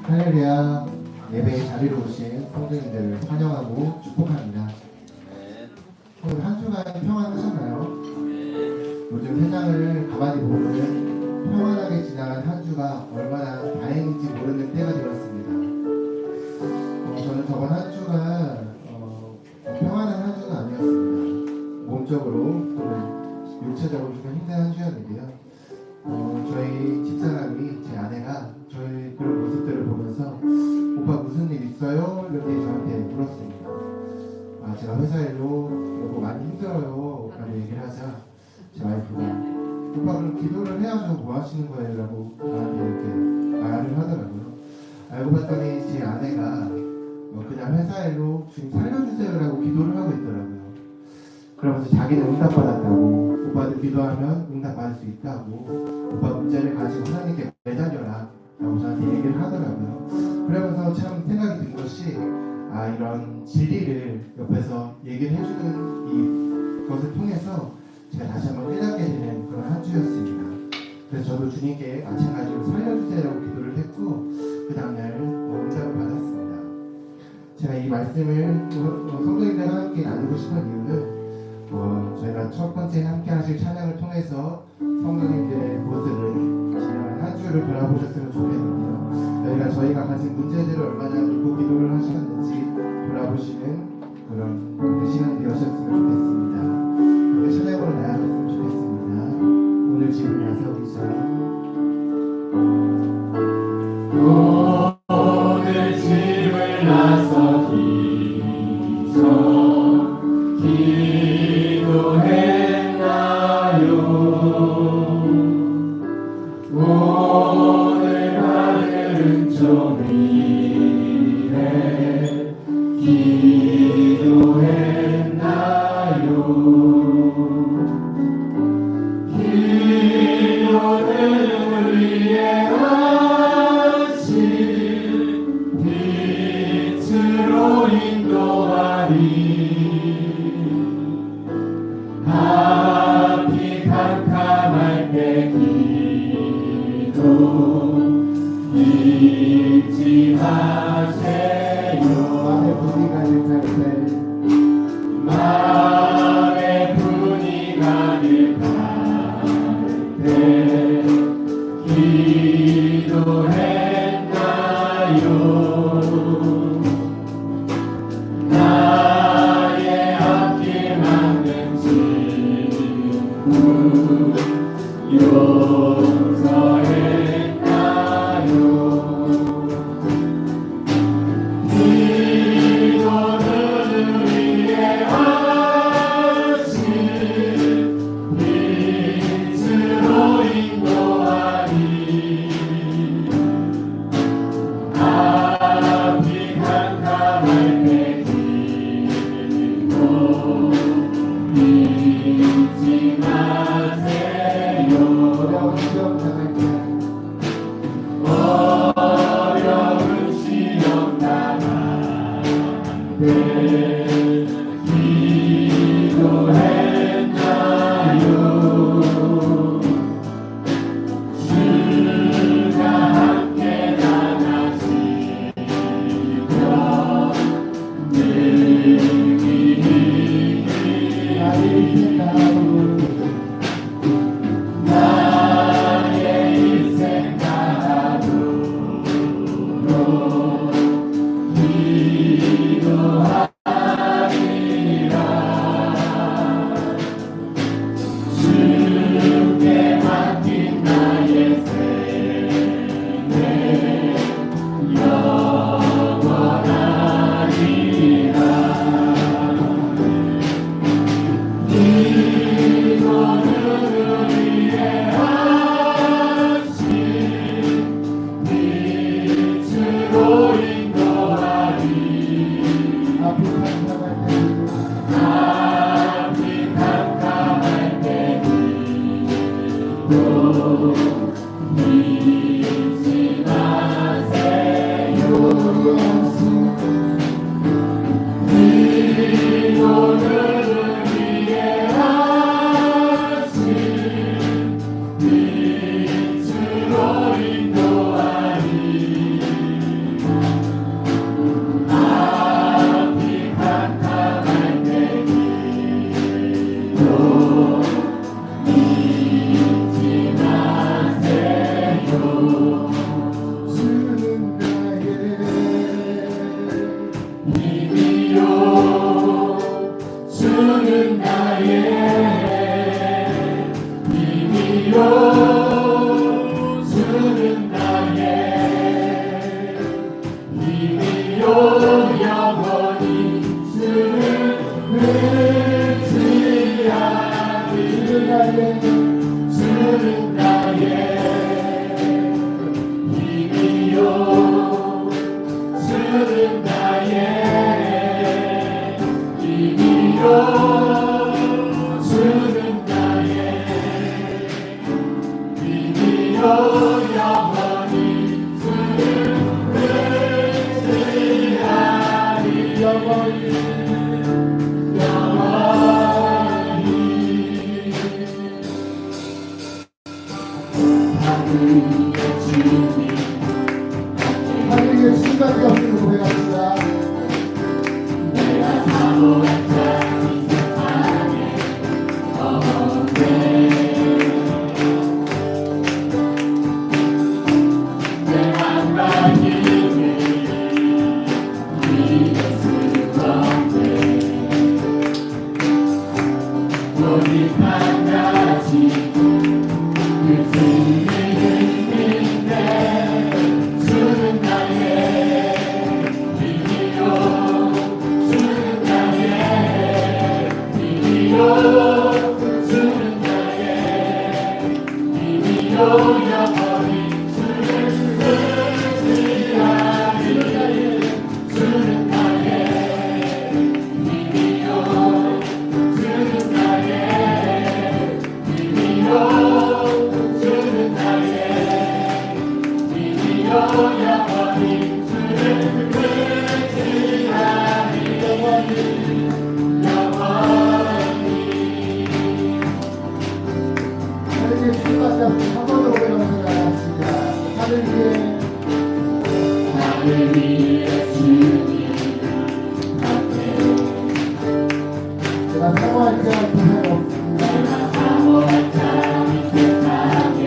할렐루야. 예배의 자리로 오신 성도님들을 환영하고 축복합니다. 오늘 한 주간 평안하셨나요? 요즘 세상을 가만히 보면 평안하게 지나간 한 주가 얼마나 다행인지 모르는 때가 되었습니다. 저는 저번 한 주가 평안한 한 주는 아니었습니다. 몸적으로 또는 육체적으로 좀 힘든 한 주였는데요. 저희 집사람이, 제 아내가 저희 그런 모습들을 보면서 오빠 무슨 일 있어요? 이렇게 저한테 물었습니다. 제가 회사 일로 여보 많이 힘들어요 라고 얘기를 하자 제 와이프가 오빠 그럼 기도를 해야죠 뭐 하시는 거예요? 라고 저한테 이렇게 말을 하더라고요. 알고 봤더니 제 아내가 그냥 회사 일로 주님 살려주세요 라고 기도를 하고 있더라고요. 그러면서 자기는 응답받았다고, 오빠도 기도하면 응답받을 수 있다고, 오빠 문제를 가지고 하나님께 매달려라 라고 저한테 얘기를 하더라고요. 그러면서 참 생각이 든 것이 이런 진리를 옆에서 얘기를 해주는 이것을 통해서 제가 다시 한번 깨닫게 되는 그런 한 주였습니다. 그래서 저도 주님께 마찬가지로 살려주세요라고 기도를 했고 그 다음날 응답을 받았습니다. 제가 이 말씀을 성도님들과 함께 나누고 싶은 이유는 저희가 첫 번째 함께 하실 찬양을 통해서 성도님들의 모습을 지난 한 주를 돌아보셨으면 좋겠는데요. 저희가 가진 문제들을 얼마나 믿고 기도를 하셨는지 돌아보시는 그런 시간이 되셨으면 좋겠습니다. 그렇게 찬양으로 나아갔으면 좋겠습니다. 오늘 집을 나서기자. 오늘 집을 나서기 기도했나요? 오늘 하늘은 종이네 기도했나요? 기도는 우리의 하신 빛으로 인도하리. 앞이 캄캄할 때 기도 잊지 마세요. 마음에 분이 가득할 때 기도했나요? 나의 앞길 막는 친구 용서했나요? 기도는 우리의 하신 빛으로 인도하리. 앞이 캄캄할 때 기도 잊지 마세요. 어려운 시험 당할 때 기도했나요? 주가 함께 나가시며 능히 나의 인생 하루로 기도하리. 주는 나의 힘이요 주는 나의 힘이요 주는 나의 힘이요 영원히 주는 의지하리 주는 나의 힘이요 주는 나의 힘이요 주는 나의 힘이요 영원히 주는 의지하리 영원히 하늘의 주님 하늘의 순간이 없는 고백합니다. 내가 사모한 자이 세상에 없네 내 맘과 힘을 믿을 수 없네 오직 한 가지 그 주님을 믿네 주는 나의 힘이요 주는 나의 힘이요 주는 나의 힘이요 영원히 주를 의지하리 주는 나의 힘이요 주는 나의 힘이요 주는 나의 힘이요 영원히 주를 의지하리 영원히 하늘의 순간이 없는 한 번 더 고백하면서 나갔습니다. 하늘 위에 하늘 위에 주님 앞에 내가 사모할 자 세상에 없습니다. 내가 사모한 자이 세상에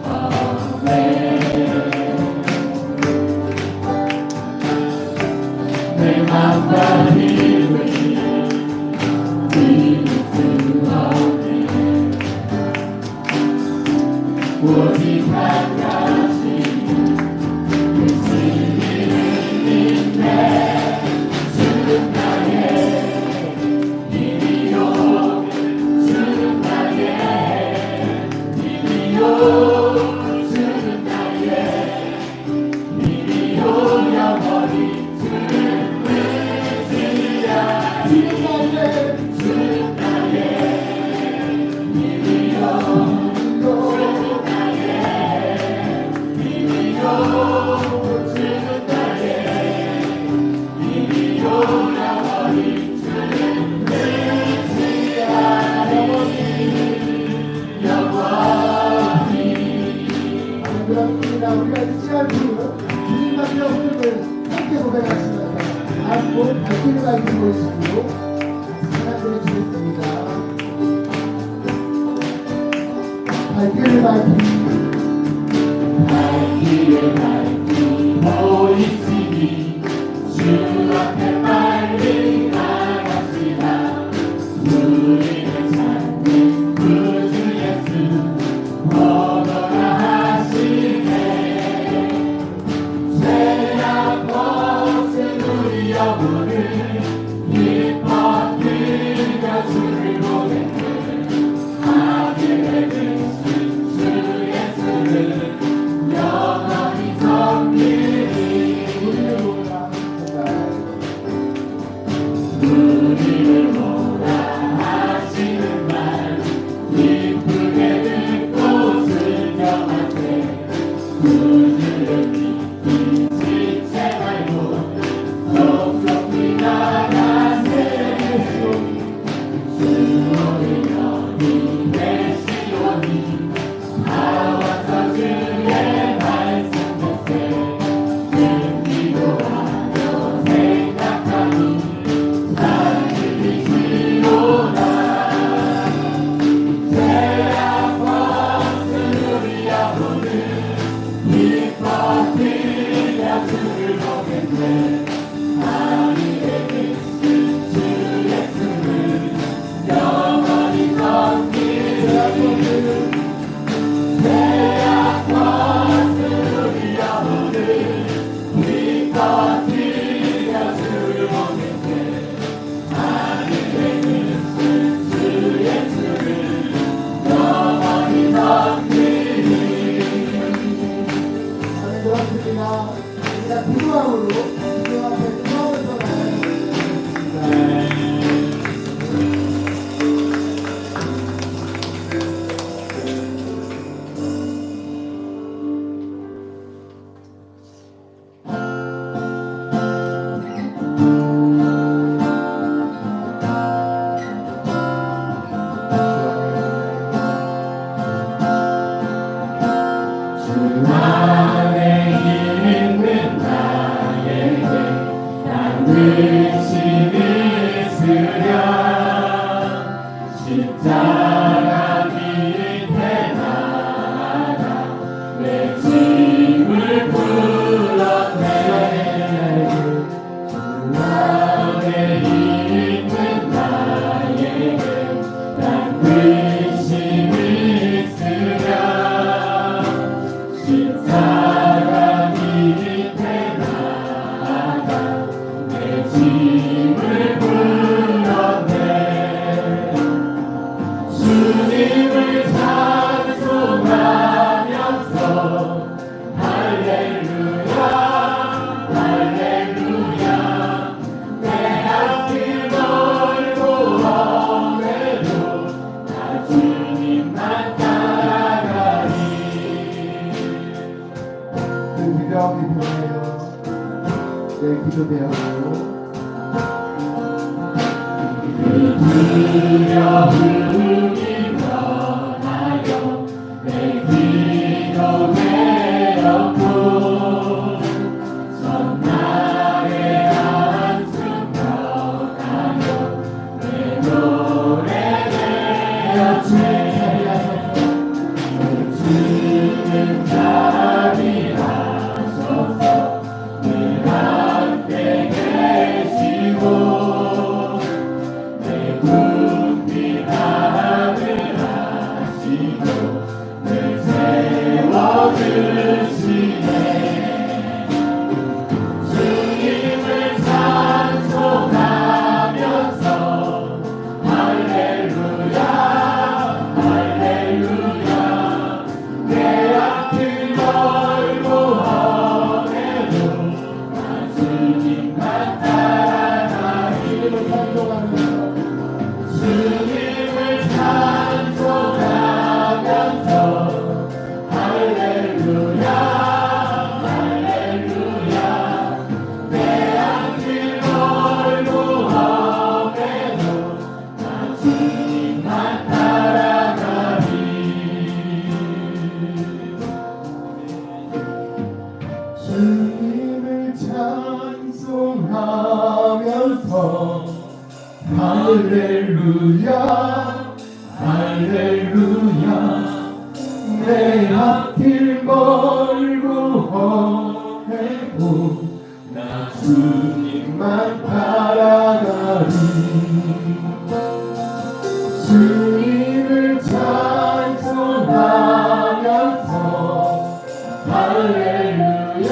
없네 내 맘과 힘을 믿을 수 없네 오직 한 가지 그 주님을 믿네 주는 나의 힘이요 주는 나의 힘이요 주는 나의 힘이요 영원히 주를 의지하리 주는 나의 힘이요 주는 나의 힘이요 주는 나의 힘이요 영원히 주를 의지하리 영원히 그렇습니다. 우리가 잊지 않고 주님밖에 없음을 함께 고백하시면서 안고 발길을 밝힌 곳이고 사랑드려 주겠습니다. 발길을 밝힌 발길을 밝히 보이시니 주 앞에 빨리 나갑시다 우리를 찾는 구주 예수 오너라 하시네 죄악 벗은 우리 영혼을 기뻐 들며 주를 보냈네 하늘에 계신 주 예수를 영원히 섬기리 우리를 보라 하시는 말 기쁘게 듣고 순종하세 구주를 믿기 지체 말고 속속히 나가세 주오리 여기 계시오니 나와서 주의 말씀 듣세 기도하며 생각하니 잘 들리시오라 죄악 벗은 우리 영혼을 기뻐뜨려 주를 보겠네 하늘에 계신 주 예수를 영원히 섬기는 죄악과 쓰리 영혼을 기뻐뜨려 주를 보겠네 하늘에 계신 주 예수를 영원히 섬기는 그렇습니다. 우리가 기도함으로 기도 앞에 처음부터 나가겠습니다. 주 안에 있는 나에게 반드시 있으랴 십자가 밑에 나가 내 짐을 풀었네 주 안에 있는 나에게 반드시 있으랴 십자가 밑에 나가 내 짐을 풀었네 주님을 찬송하면서 할렐루야 할렐루야 내 앞길 멀고 험해도 나 주님만 따라가리 그 기도하기 편해요. 내 기도대하고 두려움이 변하여 내 기도 되었고 전날의 한숨 변하여 내 노래 되었네 주는 자비하셔서 늘 함께 계시고 내 굽힌 마음을 아시고 늘 세워주시네 주님을 찬송하면서 할렐루야 할렐루야 내 앞길 멀고 험해도 나 주님만 따라가리 주님을 찬송하면서 할렐루야 할렐루야 내 앞길 멀고 험해도 나 주님만 따라가리 주님을 찬송하면서 할렐루야 할렐루야 내 앞길 멀고 험해도 나 주님만 따라가리 주님을 찬송하면서 할렐루야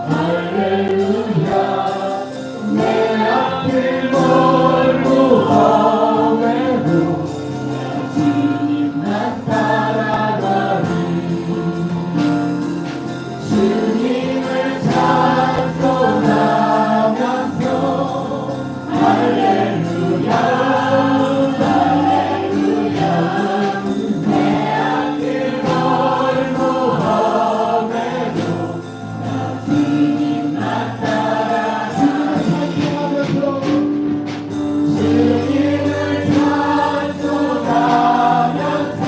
할렐루야 내 앞길 멀고 험해도 나 주님만 따라가리 주님을 찬송하면서 할렐루야 할렐루야 내 앞길 멀고 험해도 나 주님만 따라 주님을 찬송하면서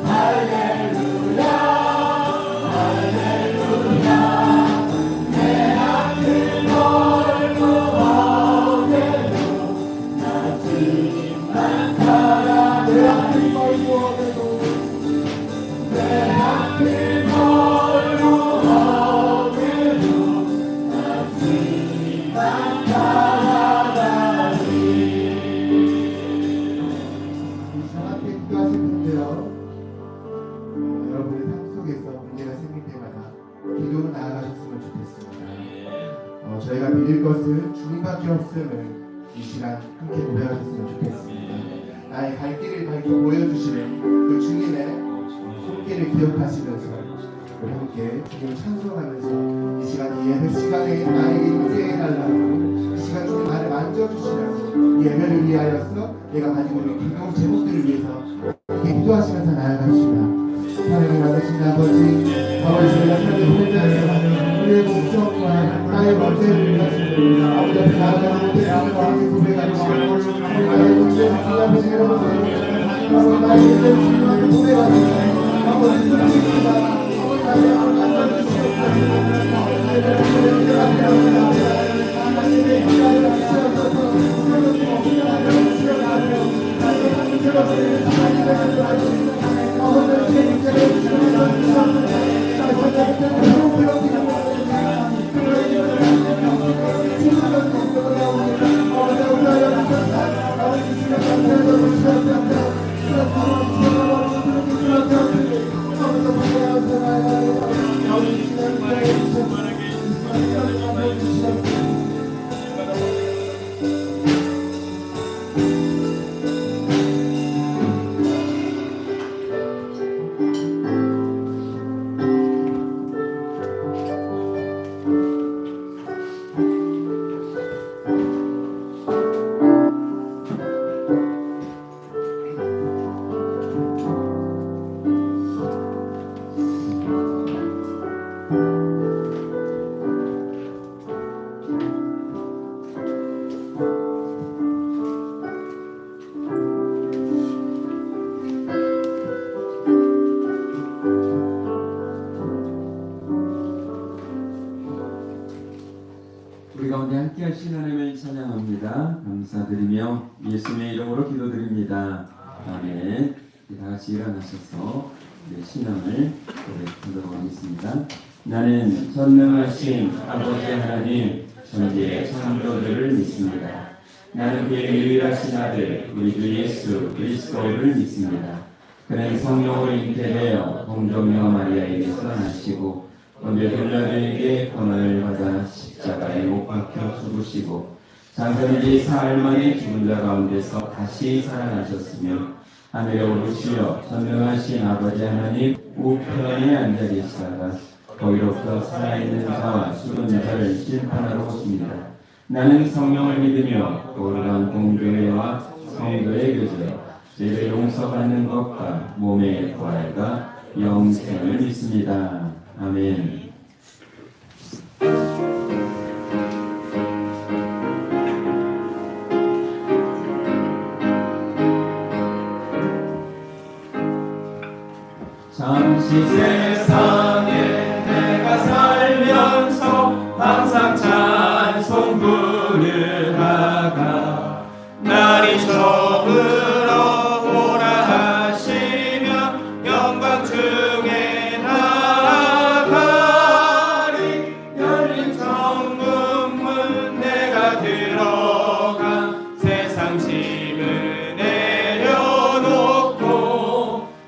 할렐루야 할렐루야 기도로 나아가셨으면 좋겠습니다. 저희가 믿을 것은 주님밖에 없음을 이 시간 함께 고백하셨으면 좋겠습니다. 나의 갈 길을 밝히 보여주시는 그 주님의 손길을 기억하시면서 우리 함께 주님을 찬송하면서 이 시간 이 예배 시간에 나에게 임재해달라고 이 시간 주님 나를 만져주시라고 이 예배를 위하여서 내가 가지고 있는 기도 제목들을 위해서 기도하시면서 나아갑시다. 하나님 아버지 아버지 저희가 삶의 혼자서 우리의 목적과 나의 문제를 위하시고 아버지 앞에 나아가는 못해 아버지 고백하고 나의 문제를 주 앞에 내려놓고 나의 문제를 주님한테 고백하시고 아버지 주님입니다. 아버지 나의 안전을 주시옵소서. 하나님의 기다려 주시옵소서. 우리 가운데 함께 하신 하나님을 찬양합니다. 감사드리며 예수님의 이름으로 기도드립니다. 아멘. 다 같이 일어나셔서 신앙을 고백하도록 하겠습니다. 나는 전능하신 아버지 하나님 천지의 창조주를 믿습니다. 나는 그의 유일하신 아들 우리 주 예수 그리스도를 믿습니다. 그는 성령으로 잉태되어 동정녀 마리아에게서 나시고 본래 빌라도에게 고난을 받아 십자가에 못 박혀 죽으시고 장사일이 사흘 만에 죽은 자 가운데서 다시 살아나셨으며 하늘에 오르시어 전능하신 아버지 하나님 우편에 앉아 계시다가 거기로부터 살아있는 자와 죽은 자를 심판하러 오십니다. 나는 성령을 믿으며 거룩한 공교회와 성도의 교제 죄를 용서받는 것과 몸의 부활과 영생을 믿습니다. 아멘. 잠시 세상에 내가 살면서 항상 찬송 부르다가 날이 저물어 오라 하시며 영광 중에 나아가리 열린 천국문 내가 들어가 세상 짐을 내려놓고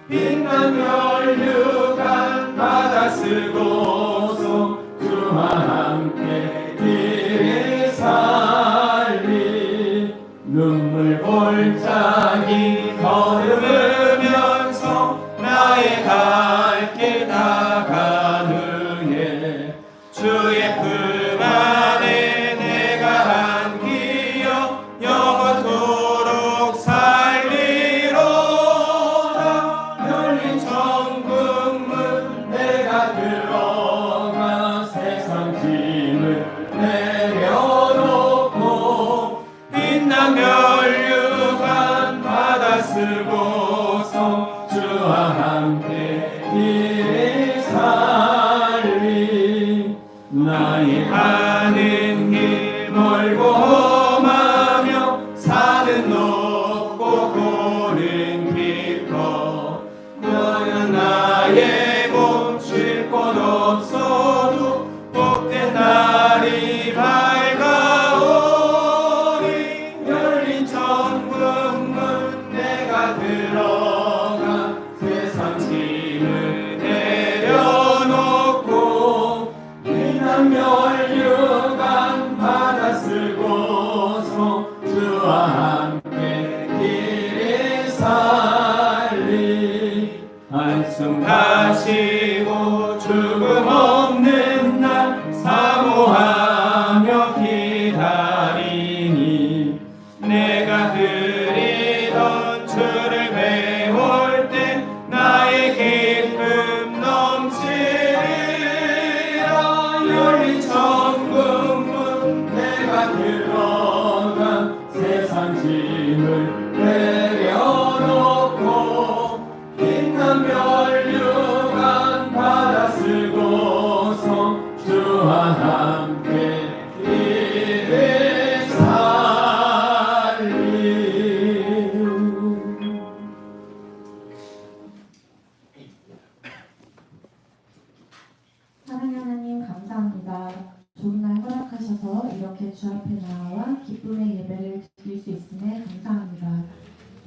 빛난 혈류관 받아 쓰고서 주와 함께 길을 살리 눈물 골짜기 걸으면서 나의 갈 길 다가누에 주의 품 안에 내가 안기어 영원토록 살리로다. 열린 천국문 내가 들어가 세상 짐을 내려놓고 빛난 멸류관 받아 쓰고서 주와 함께 길을 살리 나의 가는 길 멀고 험하며 산은 높고 고른 깊어 너는 나의 몸 쉴 곳 없어도 복된 날이 밝아오리. 열린 천국문 내가 들어가 세상 짐을 내려놓고 이렇게 주 앞에 나와 기쁨의 예배를 드릴 수 있음에 감사합니다.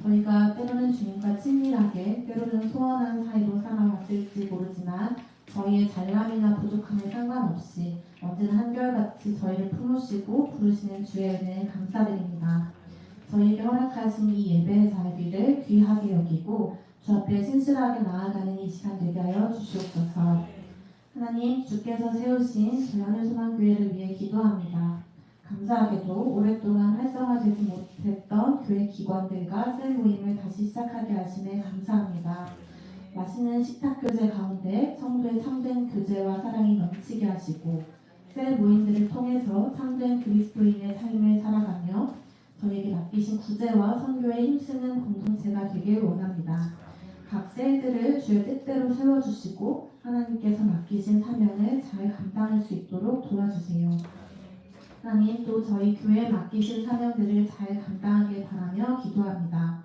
저희가 때로는 주님과 친밀하게, 때로는 소원한 사이로 살아왔을지 모르지만 저희의 잘남이나 부족함에 상관없이 언제나 한결같이 저희를 품으시고 부르시는 주의 은혜에 감사드립니다. 저희에게 허락하신 이 예배의 자리를 귀하게 여기고 주 앞에 신실하게 나아가는 이 시간 되게 하여 주시옵소서. 하나님, 주께서 세우신 저희 하늘소망교회를 위해 기도합니다. 감사하게도 오랫동안 활성화되지 못했던 교회 기관들과 셀 모임을 다시 시작하게 하심에 감사합니다. 맛있는 식탁교제 가운데 성도의 참된 교제와 사랑이 넘치게 하시고 셀 모임들을 통해서 참된 그리스도인의 삶을 살아가며 저에게 맡기신 구제와 선교에 힘쓰는 공동체가 되길 원합니다. 각 셀들을 주의 뜻대로 세워주시고 하나님께서 맡기신 사명을 잘 감당할 수 있도록 도와주세요. 하나님, 또 저희 교회에 맡기신 사명들을 잘 감당하길 바라며 기도합니다.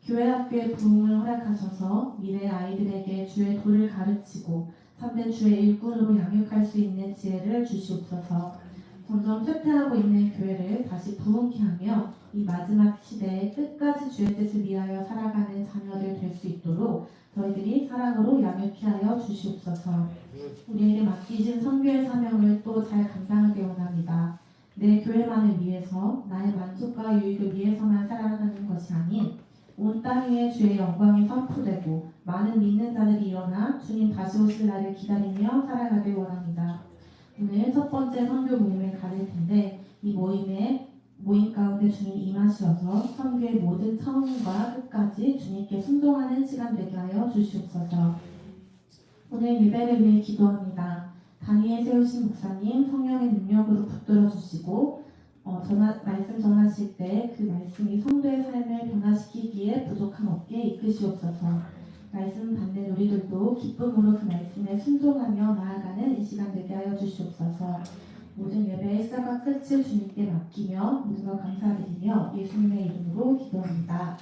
교회 학교의 부흥을 허락하셔서 미래 아이들에게 주의 도를 가르치고 참된 주의 일꾼으로 양육할 수 있는 지혜를 주시옵소서. 점점 쇠퇴하고 있는 교회를 다시 부흥케 하며 이 마지막 시대에 끝까지 주의 뜻을 위하여 살아가는 자녀들 될 수 있도록 저희들이 사랑으로 양육케 하여 주시옵소서. 우리에게 맡기신 선교의 사명을 또 잘 감당하길 원합니다. 내 교회만을 위해서 나의 만족과 유익을 위해서만 살아가는 것이 아닌 온 땅 위에 주의 영광이 선포되고 많은 믿는 자들이 일어나 주님 다시 오실 날을 기다리며 살아가길 원합니다. 오늘 첫 번째 선교 모임을 가질 텐데 이 모임 가운데 주님 임하시어서 선교의 모든 처음과 끝까지 주님께 순종하는 시간 되게 하여 주시옵소서. 오늘 예배를 위해 기도합니다. 단위에 세우신 목사님 성령의 능력으로 붙들어 주시고 말씀 전하실 때 그 말씀이 성도의 삶을 변화시키기에 부족함 없게 이끄시옵소서. 말씀 받는 우리들도 기쁨으로 그 말씀에 순종하며 나아가는 이 시간 되게 하여 주시옵소서. 모든 예배의 시작과 끝을 주님께 맡기며 모든 것 감사드리며 예수님의 이름으로 기도합니다.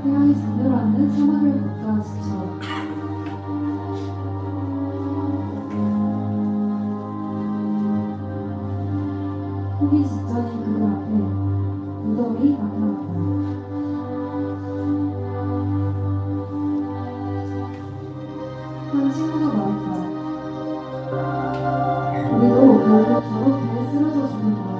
태양이 장렬하는 사막을 걷다 지쳐 포기 직전인 그들 앞에 무덤이 나타났다. 한 친구가 말했다. 우리도 결국 저렇게 쓰러져 죽는 거야.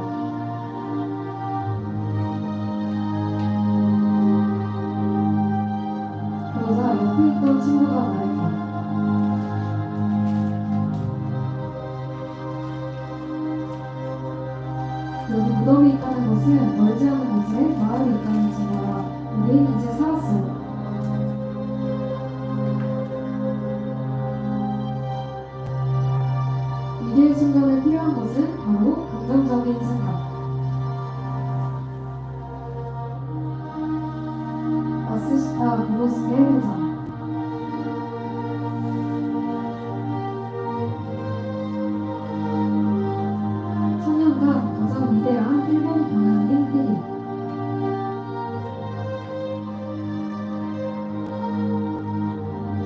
그러자 옆에 있던 친구가 말했다. 여기 무덤이 있다는 것은 멀지 않은 곳에 마을이 있다는 증거라. 우린 이제 살았어. 위기의 순간에 필요한 것은 바로 긍정적인 생각. 마스시타 고노스케 회장. 천년간 가장 위대한 일본 경영인 1위.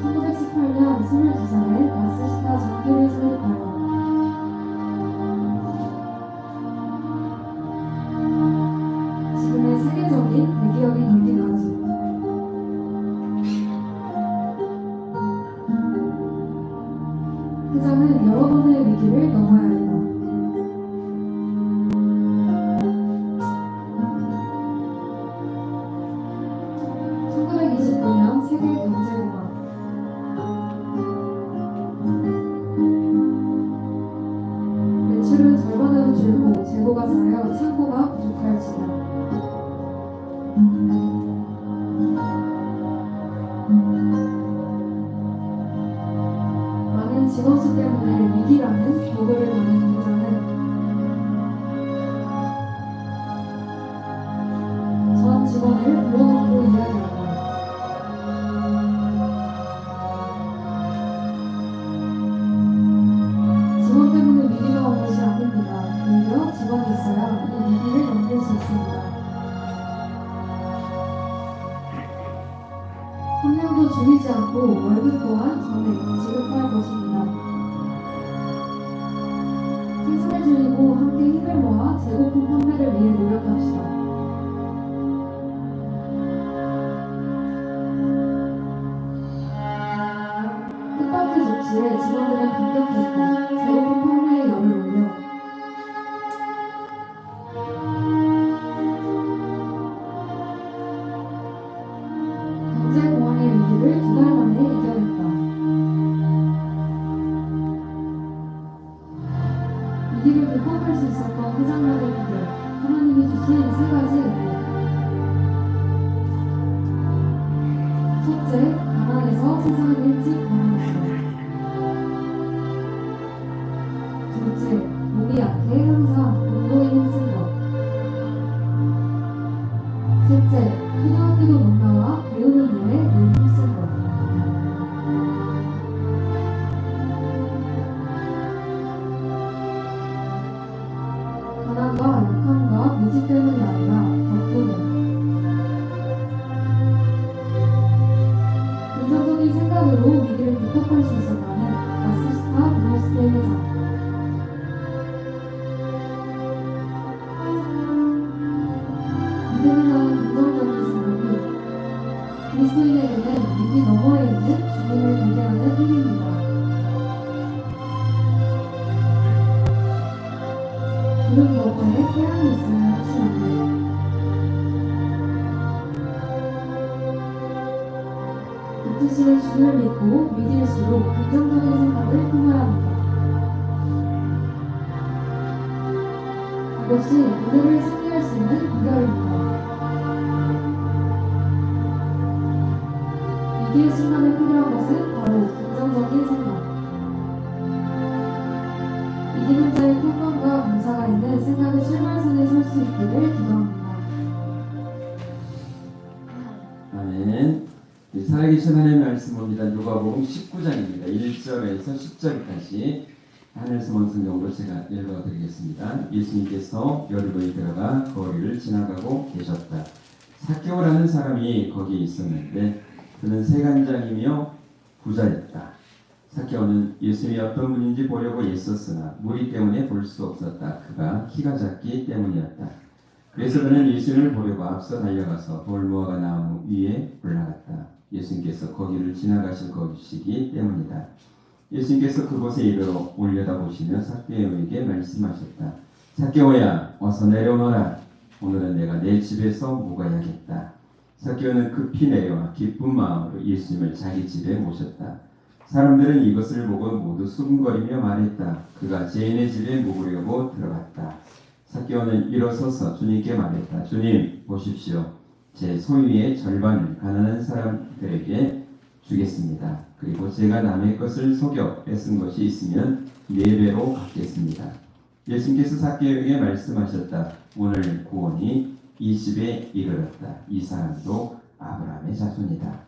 (1918년) 22살에 마스시타 장기를 설립하여 지금의 세계적인 대기업이 되기까지 회장은 여러 번의 위기를 넘어야 한다. (1929년) 세계경제공학 매출은 절반으로 줄고 재고가 쌓여 창고가 부족할지다. 직원을 불러놓고 이야기한다. 직원 때문에 위기가 온 것이 아닙니다. 오히려 직원이 있어야 이 위기를 넘길 수 있습니다. 한 명도 줄이지 않고 월급 또한 전액 지급할 것입니다. 생산을 줄이고 함께 힘을 모아 재고품 판매를 위해 노력합시다. 뜻밖의 조치에 직원들은 감격했고 재고품 판매의 열을 올려 경제 공황의 위기를 2달 만에 이겨냈다. 위기를 극복할 수 있었던 회장만의 비결, 하나님이 주신 3가지 은혜. 첫째, 가난해서 세상을 일찍 변화했다. 둘째, 몸이 약해 항상 운동에 힘쓴 것. 셋째, 초등학교도 못 나와 배우는 일에 늘 힘쓴 것. 가난과 약함과 무지 때문이 아니라 덕분에. 긍정적인 생각으로 위기를 극복할 수 있었다는 아시스타 브로스테이 회장. 믿음에 대한 긍정적인 생각이 그리스도인에게는 위기 너머에 있는 주님을 발견하는 힘입니다. 구름 너머에 태양이 있으면 끝이 아니에요. 뜻을 주를 믿고 믿을수록 긍정적인 생각을 품어야 합니다. 그것이 오늘을 승리할 수 있는 비결입니다. 위기의 순간을 필요한 것은 바로 긍정적인 생각. 이기는 자의 평강과 감사가 있는 생각의 출발선에 설 수 있기를 기도합니다. 아멘. 살아계신 하나님의 말씀 봅니다. 누가복음 19장입니다. 1절에서 10절까지 하늘서원 성경으로 제가 읽어드리겠습니다. 예수님께서 여리고에 들어가 거리를 지나가고 계셨다. 삭개오라는 사람이 거기에 있었는데 그는 세간장이며 부자였다. 삭개오는 예수님이 어떤 분인지 보려고 애썼으나 무리 때문에 볼 수 없었다. 그가 키가 작기 때문이었다. 그래서 그는 예수님을 보려고 앞서 달려가서 돌무화과 나무 위에 올라갔다. 예수님께서 거기를 지나가실 것이기 때문이다. 예수님께서 그곳에 이르러 올려다보시며 삭개오에게 말씀하셨다. 삭개오야, 어서 내려오너라. 오늘은 내가 내 집에서 묵어야겠다. 삭개오는 급히 내려와 기쁜 마음으로 예수님을 자기 집에 모셨다. 사람들은 이것을 보고 모두 수군거리며 말했다. 그가 죄인의 집에 묵으려고 들어갔다. 삭개오는 일어서서 주님께 말했다. 주님, 보십시오. 제 소유의 절반을 가난한 사람들에게 주겠습니다. 그리고 제가 남의 것을 속여 뺏은 것이 있으면 4배로 갚겠습니다. 예수님께서 삭개오에게 말씀하셨다. 오늘 구원이 이 집에 이르렀다. 이 사람도 아브라함의 자손이다.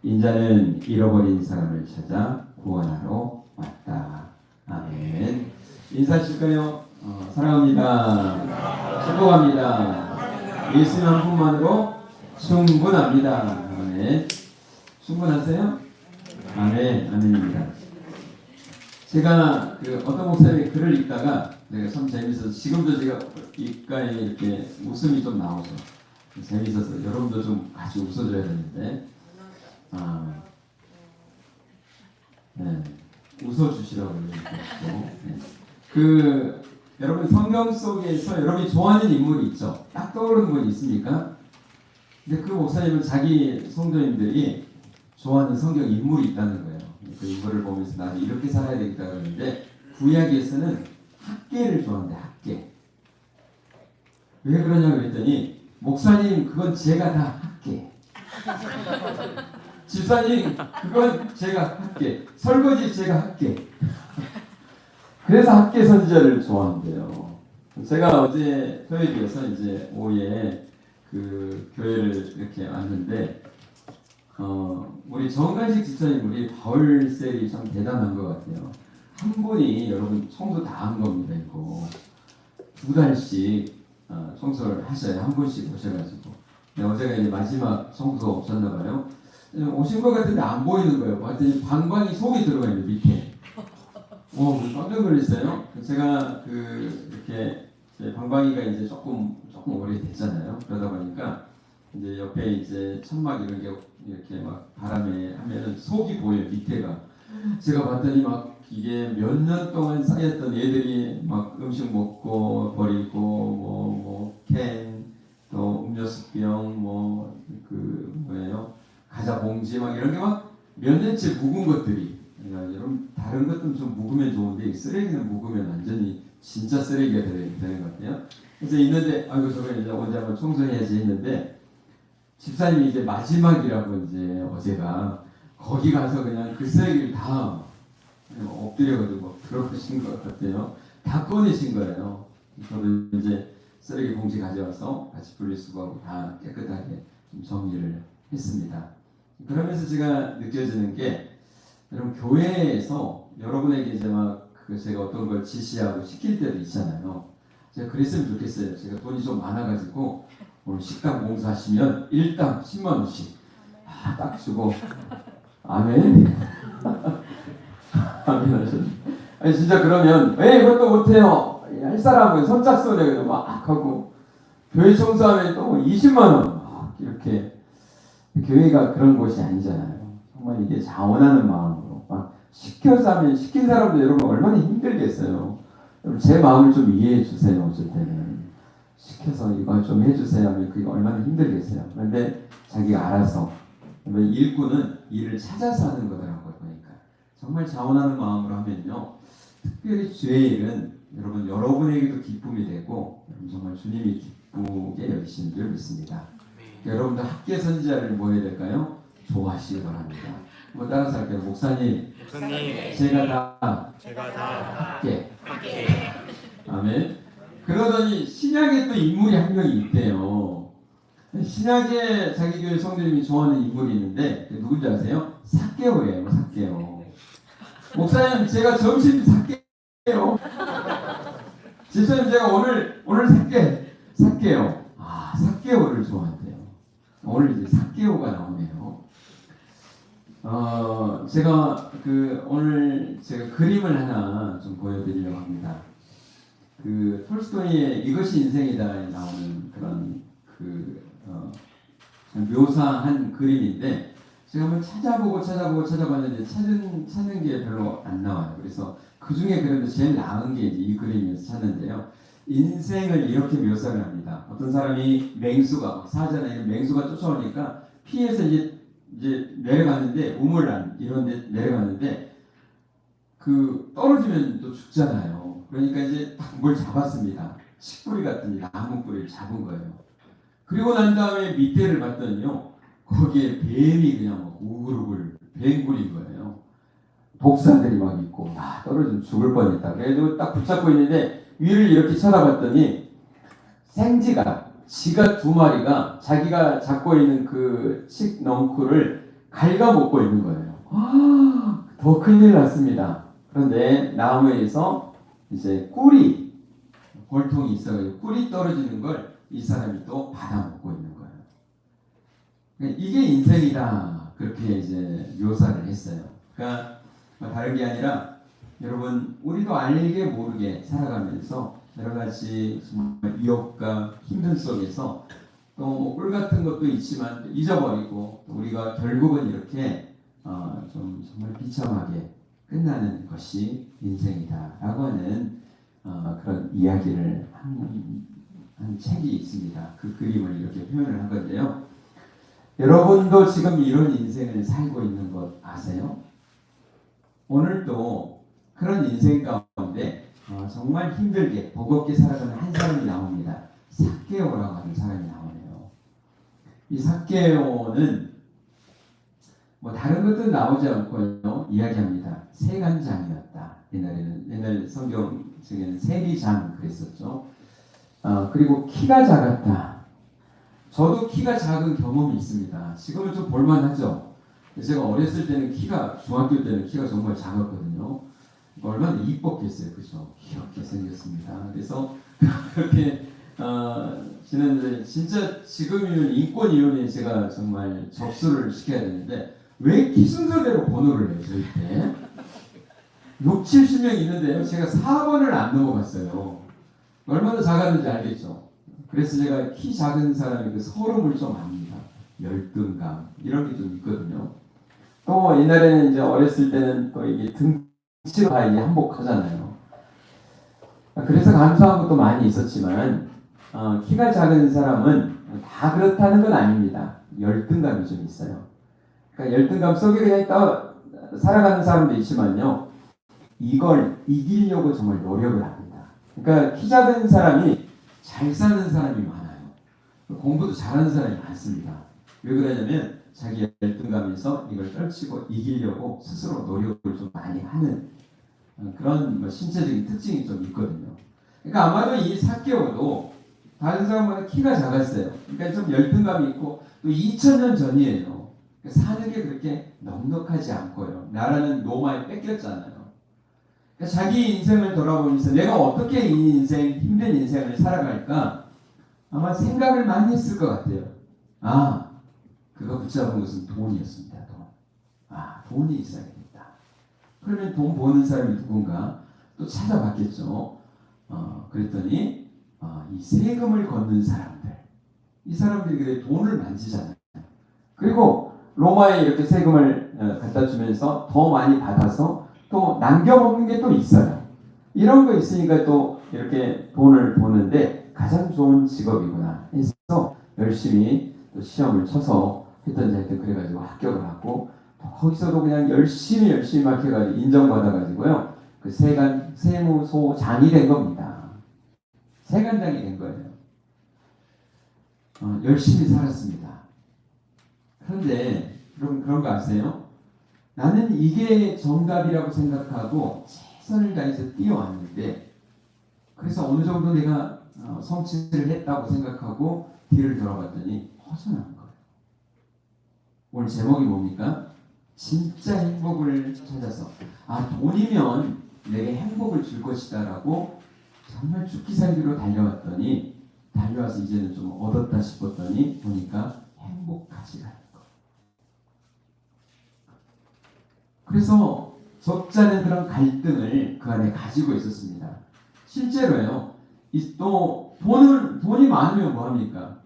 인자는 잃어버린 사람을 찾아 구원하러 왔다. 아멘. 인사하실까요? 사랑합니다. 축복합니다. 예수님 한 분만으로 충분합니다. 아멘. 충분하세요? 아멘. 아멘입니다. 제가 어떤 목사님의 글을 읽다가 내가 참 재밌어서 지금도 제가 입가에 이렇게 웃음이 좀 나오죠. 재밌어서 여러분도 좀 같이 웃어줘야 되는데 네. 웃어주시라고 네. 여러분 성경 속에서 여러분이 좋아하는 인물이 있죠? 딱 떠오르는 분이 있습니까? 근데 그 목사님은 자기 성도님들이 좋아하는 성경 인물이 있다는 거예요. 그 인물을 보면서 나는 이렇게 살아야 되겠다 그러는데 구약에서는 학계를 좋아한대. 학계. 왜 그러냐 그랬더니 목사님 그건 제가 다 학계. 집사님 그건 제가 할게. 설거지 제가 할게. 그래서 학계 선지자를 좋아한대요. 제가 어제 토요일이어서 이제 오후에 그 교회를 이렇게 왔는데 우리 정관식 집사님 우리 바울셀이 참 대단한 것 같아요. 한 분이 여러분 청소 다 한 겁니다. 이거 2달씩 청소를 하셔요. 한 분씩 오셔가지고. 어제가 이제 마지막 청소 오셨나 봐요. 오신 것 같은데 안 보이는 거예요. 봤더니 방광이 속에 들어가 있는 밑에. 깜짝 놀랐어요. 제가 이렇게 방광이가 이제 조금 오래됐잖아요. 그러다 보니까 이제 옆에 이제 천막 이런 게 이렇게 막 바람에 하면은 속이 보여요. 밑에가. 제가 봤더니 막 이게 몇 년 동안 쌓였던 애들이 막 음식 먹고 버리고 캔, 또 음료수병, 뭐예요? 과자 봉지 막 이런 게 막 몇 년째 묵은 것들이. 여러분 다른 것들은 좀 묵으면 좋은데 쓰레기는 묵으면 완전히 진짜 쓰레기가 되는 것 같아요. 그래서 있는데 아이고 저거 이제 언제 한번 청소해야지 했는데 집사님이 이제 마지막이라고 이제 어제가 거기 가서 그냥 그 쓰레기를 다 엎드려가지고 들어보신 것 같아요. 다 꺼내신 거예요. 저도 이제 쓰레기 봉지 가져와서 같이 분리수거하고 다 깨끗하게 좀 정리를 했습니다. 그러면서 제가 느껴지는 게 여러분 교회에서 여러분에게 이제 제가 어떤 걸 지시하고 시킬 때도 있잖아요. 제가 그랬으면 좋겠어요. 제가 돈이 좀 많아가지고 오늘 식당 봉사하시면 일당 10만 원씩 딱 주고 아멘. 아멘 하셨네. 아니 진짜 그러면 왜 이것도 못해요? 할 사람은 선착순에 막 하고 교회 청소하면 또 20만 원 이렇게. 교회가 그런 곳이 아니잖아요. 정말 이게 자원하는 마음으로 막 시켜서 하면 시킨 사람도 여러분 얼마나 힘들겠어요. 여러분 제 마음을 좀 이해해 주세요. 어쩔 때는 시켜서 이거 좀 해주세요 하면 그게 얼마나 힘들겠어요. 그런데 자기가 알아서 일꾼은 일을 찾아서 하는 거더라고요. 그러니까 정말 자원하는 마음으로 하면요. 특별히 주의 일은 여러분에게도 기쁨이 되고 정말 주님이 기쁘게 여기시는 줄 믿습니다. 여러분들 학계 선지자를 뭐 해야 될까요? 좋아하시기 바랍니다. 따라서 할게요. 목사님, 제가 다 학계. 아멘. 그러더니 신약에 또 인물이 한 명이 있대요. 신약에 자기 교회 성도님이 좋아하는 인물이 있는데 누군지 아세요? 삭개오예요. 삭개오. 목사님 제가 점심 삭개오. 집사님 제가 오늘 삭개오. 삭개오를 좋아한대요. 오늘 이제 삭개오가 나오네요. 제가 오늘 제가 그림을 하나 좀 보여드리려고 합니다. 톨스토이의 이것이 인생이다에 나오는 그런 묘사한 그림인데 제가 한번 찾아봤는데 찾는 게 별로 안 나와요. 그래서 그 중에 그래도 제일 나은 게 이 그림에서 찾는데요. 인생을 이렇게 묘사를 합니다. 어떤 사람이 맹수가 사자나 맹수가 쫓아오니까 피해서 이제 내려갔는데 우물란 이런데 내려갔는데 떨어지면 또 죽잖아요. 그러니까 이제 뭘 잡았습니다. 식뿌리 같은 나무 뿌리를 잡은 거예요. 그리고 난 다음에 밑에를 봤더니요. 거기에 뱀이 그냥 우글우글 뱀굴인 거예요. 독사들이 막 있고 떨어지면 죽을 뻔했다. 그래도 딱 붙잡고 있는데 위를 이렇게 쳐다봤더니 지가 2마리가 자기가 잡고 있는 그 칡넝쿨을 갉아먹고 있는 거예요. 더 큰일 났습니다. 그런데 나무에서 이제 꿀이 볼통이 있어요. 꿀이 떨어지는 걸 이 사람이 또 받아먹고 있는 거예요. 이게 인생이다. 그렇게 이제 묘사를 했어요. 그러니까 다른 게 아니라 여러분 우리도 알게 모르게 살아가면서 여러 가지 정말 위협과 힘든 속에서 또 꿀 같은 것도 있지만 잊어버리고 우리가 결국은 이렇게 좀 정말 비참하게 끝나는 것이 인생이다라고 하는 그런 이야기를 한 책이 있습니다. 그 그림을 이렇게 표현을 한 건데요. 여러분도 지금 이런 인생을 살고 있는 것 아세요? 오늘도 그런 인생 가운데 정말 힘들게 버겁게 살아가는 한 사람이 나옵니다. 삭개오라고 하는 사람이 나오네요. 이 삭개오는 다른 것들은 나오지 않고요. 이야기합니다. 세간장이었다. 옛날 성경 중에는 세리장 그랬었죠. 그리고 키가 작았다. 저도 키가 작은 경험이 있습니다. 지금은 좀 볼만하죠. 제가 어렸을 때는 중학교 때는 키가 정말 작았거든요. 얼마나 이뻤겠어요, 그죠? 이렇게 생겼습니다. 그래서 그렇게 지난주에 진짜 지금이면 인권위원회에 제가 정말 접수를 시켜야 되는데 왜 키 순서대로 번호를 해요, 저희 때? 6, 70명 있는데요. 제가 4번을 안 넘어갔어요. 얼마나 작았는지 알겠죠? 그래서 제가 키 작은 사람이 그 서름을 좀 압니다. 열등감 이런 게 좀 있거든요. 또 옛날에는 이제 어렸을 때는 또 이게 등치로 다 이제 한복하잖아요. 그래서 감수한 것도 많이 있었지만 키가 작은 사람은 다 그렇다는 건 아닙니다. 열등감이 좀 있어요. 그러니까 열등감 속에 그냥 살아가는 사람도 있지만요. 이걸 이기려고 정말 노력을 합니다. 그러니까 키 작은 사람이 잘 사는 사람이 많아요. 공부도 잘하는 사람이 많습니다. 왜 그러냐면 자기 열등감에서 이걸 떨치고 이기려고 스스로 노력을 좀 많이 하는 그런 신체적인 특징이 좀 있거든요. 그러니까 아마도 이 삭개오도 다른 사람보다 키가 작았어요. 그러니까 좀 열등감이 있고 또 2000년 전이에요. 그러니까 사는 게 그렇게 넉넉하지 않고요. 나라는 로마에 뺏겼잖아요. 그러니까 자기 인생을 돌아보면서 내가 어떻게 이 인생, 힘든 인생을 살아갈까 아마 생각을 많이 했을 것 같아요. 그거 붙잡은 것은 돈이었습니다. 돈이 있어야겠다. 그러면 돈 버는 사람이 누군가 또 찾아봤겠죠. 그랬더니 이 세금을 걷는 사람들, 이 사람들이 그래 돈을 만지잖아요. 그리고 로마에 이렇게 세금을 갖다 주면서 더 많이 받아서 또 남겨먹는 게 또 있어요. 이런 거 있으니까 또 이렇게 돈을 버는데 가장 좋은 직업이구나 해서 열심히 또 시험을 쳐서 했던지 하여튼 그래가지고 합격을 하고 거기서도 그냥 열심히 막 해가지고 인정받아가지고요. 그 세무소장이 된 겁니다. 세관장이 된 거예요. 열심히 살았습니다. 그런데 그런 거 아세요? 나는 이게 정답이라고 생각하고 최선을 다해서 뛰어왔는데 그래서 어느 정도 내가 성취를 했다고 생각하고 뒤를 돌아봤더니 허전한 거예요. 오늘 제목이 뭡니까? 진짜 행복을 찾아서 돈이면 내게 행복을 줄 것이다 라고 정말 죽기 살기로 달려와서 이제는 좀 얻었다 싶었더니 보니까 행복하지 않은 거예요. 그래서 적잖은 그런 갈등을 그 안에 가지고 있었습니다. 실제로요. 또 돈이 많으면 뭐합니까?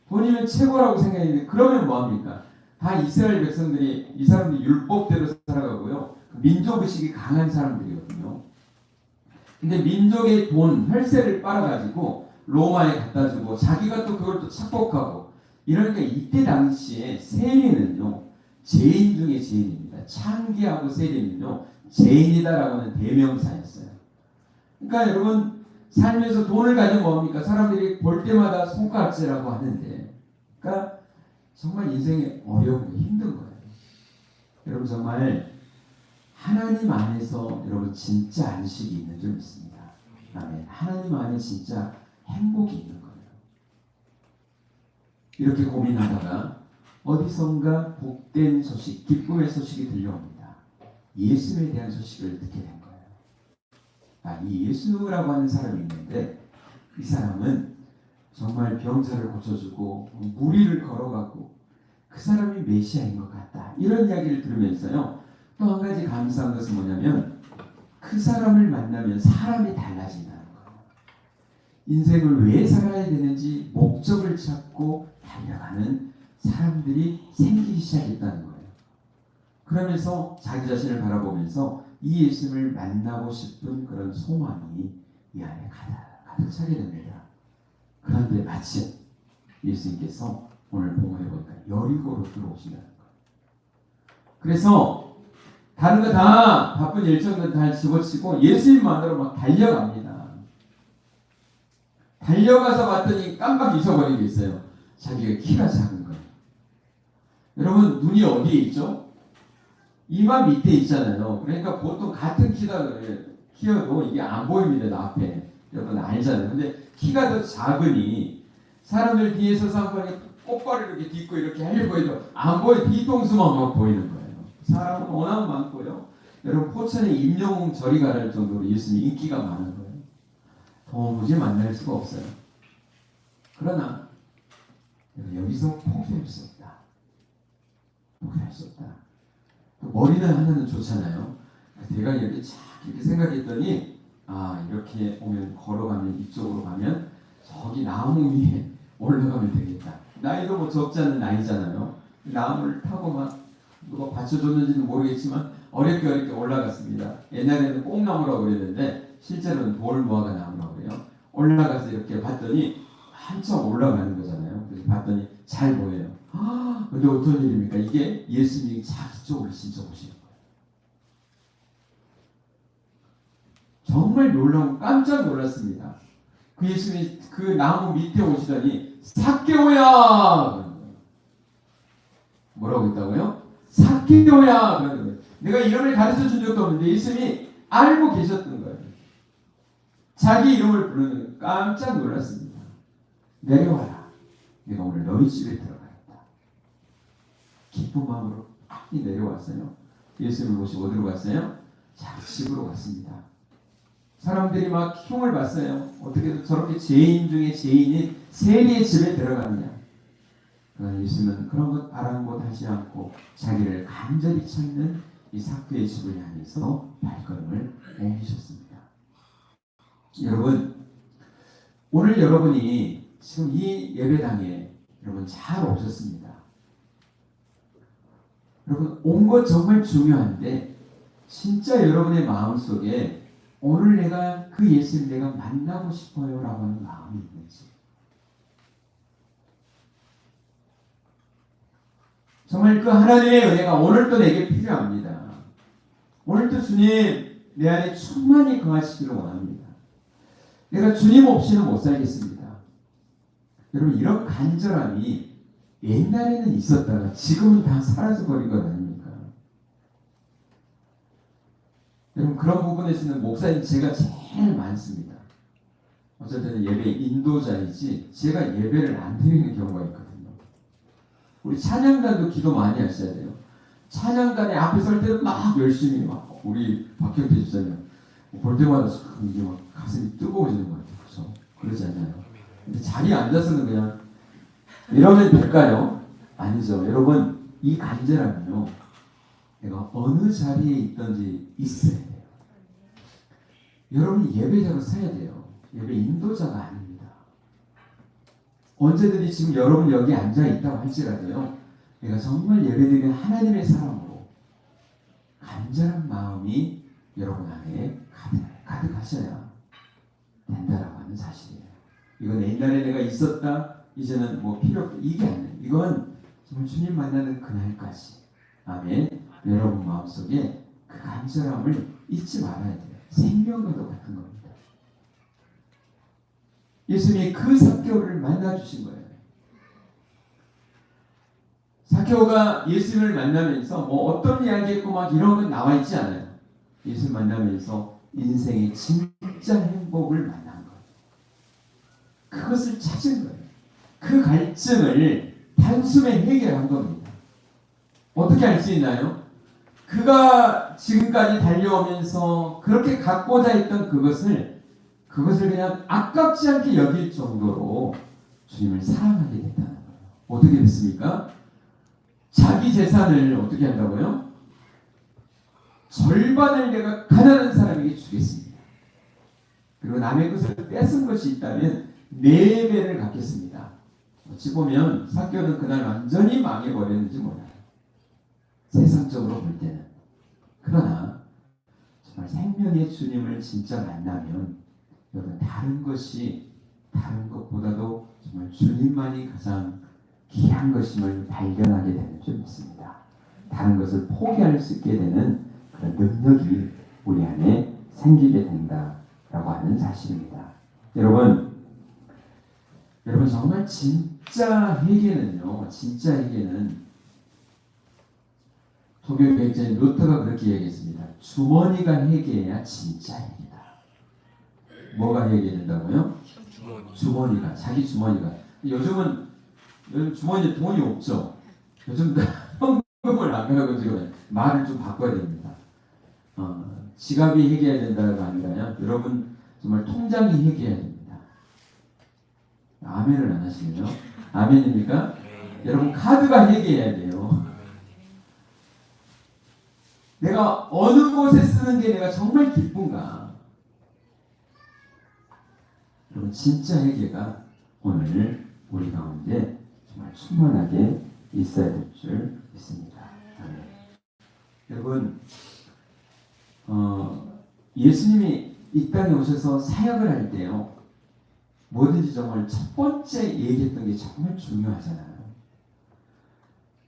돈이면 최고라고 생각했는데 그러면 뭐합니까? 다 이스라엘 백성들이 이 사람들이 율법대로 살아가고요. 민족의식이 강한 사람들이거든요. 근데 민족의 돈, 혈세를 빨아가지고 로마에 갖다 주고 자기가 또 그걸 또 착복하고 이러니까 이때 당시에 세리는요. 죄인 중에 죄인입니다. 창기하고 세리는요. 죄인이다라고 하는 대명사였어요. 그러니까 여러분 살면서 돈을 가지고 뭡니까? 사람들이 볼 때마다 손가락질하고 하는데 그러니까 정말 인생이 어려운 거 힘든 거예요. 여러분 정말 하나님 안에서 여러분 진짜 안식이 있는 줄 믿습니다. 아멘. 하나님 안에 진짜 행복이 있는 거예요. 이렇게 고민하다가 어디선가 복된 소식, 기쁨의 소식이 들려옵니다. 예수에 대한 소식을 듣게 된 거예요. 이 예수라고 하는 사람이 있는데 이 사람은 정말 병자를 고쳐주고 무리를 걸어가고 그 사람이 메시아인 것 같다. 이런 이야기를 들으면서요. 또 한 가지 감사한 것은 뭐냐면 그 사람을 만나면 사람이 달라진다는 거예요. 인생을 왜 살아야 되는지 목적을 찾고 달려가는 사람들이 생기기 시작했다는 거예요. 그러면서 자기 자신을 바라보면서 이 예수님을 만나고 싶은 그런 소망이 이 안에 가득 차게 됩니다. 그런데 마침 예수님께서 오늘 본문에 보니까 여리고로 들어오신다는 거예요. 그래서 다른 거 다 바쁜 일정들 다 집어치고 예수님만으로 막 달려갑니다. 달려가서 봤더니 깜빡 잊어버린 게 있어요. 자기가 키가 작은 거예요. 여러분 눈이 어디에 있죠? 이마 밑에 있잖아요. 그러니까 보통 같은 키여도 이게 안 보입니다. 나 앞에. 여러분 알잖아요. 근데 키가 더 작으니 사람들 뒤에 서서 한 번에 꽃가루 이렇게 딛고 이렇게 하려고 해도 안 보여. 뒤통수만 막 보이는 거예요. 사람은 워낙 많고요. 여러분 포천에 임영웅 절이 가는 정도로 예수님 인기가 많은 거예요. 도무지 만날 수가 없어요. 그러나 여기서 포기할 수 없다. 포기할 수 없다. 머리는 하나는 좋잖아요. 내가 이렇게 쫙 이렇게 생각했더니 이렇게 오면 걸어가면 이쪽으로 가면 저기 나무 위에 올라가면 되겠다. 나이도 뭐 적지 않은 나이잖아요. 나무를 타고 막 누가 받쳐줬는지는 모르겠지만 어렵게 올라갔습니다. 옛날에는 꽁나무라고 그랬는데 실제로는 돌 무화과 나무라고 그래요. 올라가서 이렇게 봤더니 한참 올라가는 거잖아요. 그래서 봤더니 잘 보여요. 근데 어떤 일입니까? 이게 예수님이 자기 쪽으로 진짜 오시는 거예요. 정말 놀라운 깜짝 놀랐습니다. 그 예수님이 그 나무 밑에 오시더니 삭개오야! 뭐라고 했다고요? 삭개오야! 그러는 거예요. 내가 이름을 가르쳐 준 적도 없는데 예수님이 알고 계셨던 거예요. 자기 이름을 부르는 깜짝 놀랐습니다. 내려와라. 내가 오늘 너희 집에 들어가겠다. 기쁜 마음으로 빨리 내려왔어요. 예수님을 모시고 어디로 갔어요? 자기 집으로 갔습니다. 사람들이 막 흉을 봤어요. 어떻게 저렇게 죄인 중에 죄인인 세리의 집에 들어갔냐. 그러나 예수님은 그런 것 아랑곳하지 않고 자기를 간절히 찾는 이 삭개오의 집을 향해서 발걸음을 옮기셨습니다. 여러분, 오늘 여러분이 지금 이 예배당에 여러분 잘 오셨습니다. 여러분 온 것 정말 중요한데 진짜 여러분의 마음속에 오늘 내가 그 예수님 내가 만나고 싶어요 라고 하는 마음이 있는지, 정말 그 하나님의 은혜가 오늘도 내게 필요합니다. 오늘도 주님 내 안에 충만히 거하시기를 원합니다. 내가 주님 없이는 못 살겠습니다. 여러분 이런 간절함이 옛날에는 있었다가 지금은 다 사라져버린 것 아닙니까? 여러분 그런 부분에서는 목사님 제가 제일 많습니다. 어쩔 때는 예배 인도자이지 제가 예배를 안 드리는 경우가 있거든요. 우리 찬양단도 기도 많이 하셔야 돼요. 찬양단에 앞에 설 때는 막 열심히 막 우리 박형태 집사님 볼 때마다 이게 막 가슴이 뜨거워지는 것 같아요. 그렇죠? 그러지 않나요? 근데 자리에 앉아서는 그냥 이러면 될까요? 아니죠. 여러분 이 간절함은요, 내가 어느 자리에 있든지 있어야 돼요. 여러분이 예배자로 서야 돼요. 예배 인도자가 아닙니다. 언제든지 지금 여러분 여기 앉아 있다고 할지라도요, 내가 정말 예배드리는 하나님의 사람으로 간절한 마음이 여러분 안에 가득하셔야 된다라고 하는 사실이에요. 이건 옛날에 내가 있었다, 이제는 뭐 필요 없다, 이게 아니에요. 이건 정말 주님 만나는 그날까지. 아멘. 여러분 마음속에 그 간절함을 잊지 말아야 돼요. 생명과도 같은 겁니다. 예수님이 그 삭개오를 만나주신 거예요. 삭개오가 예수님을 만나면서 뭐 어떤 이야기했고 막 이런 건 나와 있지 않아요. 예수님 만나면서 인생의 진짜 행복을 만난 거예요. 그것을 찾은 거예요. 그 갈증을 단숨에 해결한 겁니다. 어떻게 할 수 있나요? 그가 지금까지 달려오면서 그렇게 갖고자 했던 그것을 그냥 아깝지 않게 여길 정도로 주님을 사랑하게 됐다는 거예요. 어떻게 됐습니까? 자기 재산을 어떻게 한다고요? 절반을 내가 가난한 사람에게 주겠습니다. 그리고 남의 것을 뺏은 것이 있다면 4배를 갚겠습니다. 어찌 보면 삭개오는 그날 완전히 망해버렸는지 몰라요. 세상적으로 볼 때는. 그러나 정말 생명의 주님을 진짜 만나면 여러분 다른 것보다도 정말 주님만이 가장 귀한 것임을 발견하게 되는 줄 믿습니다. 다른 것을 포기할 수 있게 되는 그런 능력이 우리 안에 생기게 된다라고 하는 사실입니다. 여러분 정말 진짜 회개는 독일 백자인 루터가 그렇게 얘기했습니다. 주머니가 회개해야 진짜 회개다. 뭐가 회개된다고요? 자기 주머니가. 요즘은 요즘 주머니에 돈이 없죠. 요즘 현금을 안 가지고 말을 좀 바꿔야 됩니다. 지갑이 해결해야 된다가 아니라요. 여러분 정말 통장이 해결해야 됩니다. 아멘을 안 하시네요. 아멘입니까? 여러분 카드가 해결해야 돼요. 내가 어느 곳에 쓰는 게 내가 정말 기쁜가? 여러분 진짜 회개가 오늘 우리 가운데 정말 충만하게 있어야 될 줄 믿습니다. 아멘. 여러분 예수님이 이 땅에 오셔서 사역을 할 때요. 뭐든지 정말 첫 번째 얘기했던 게 정말 중요하잖아요.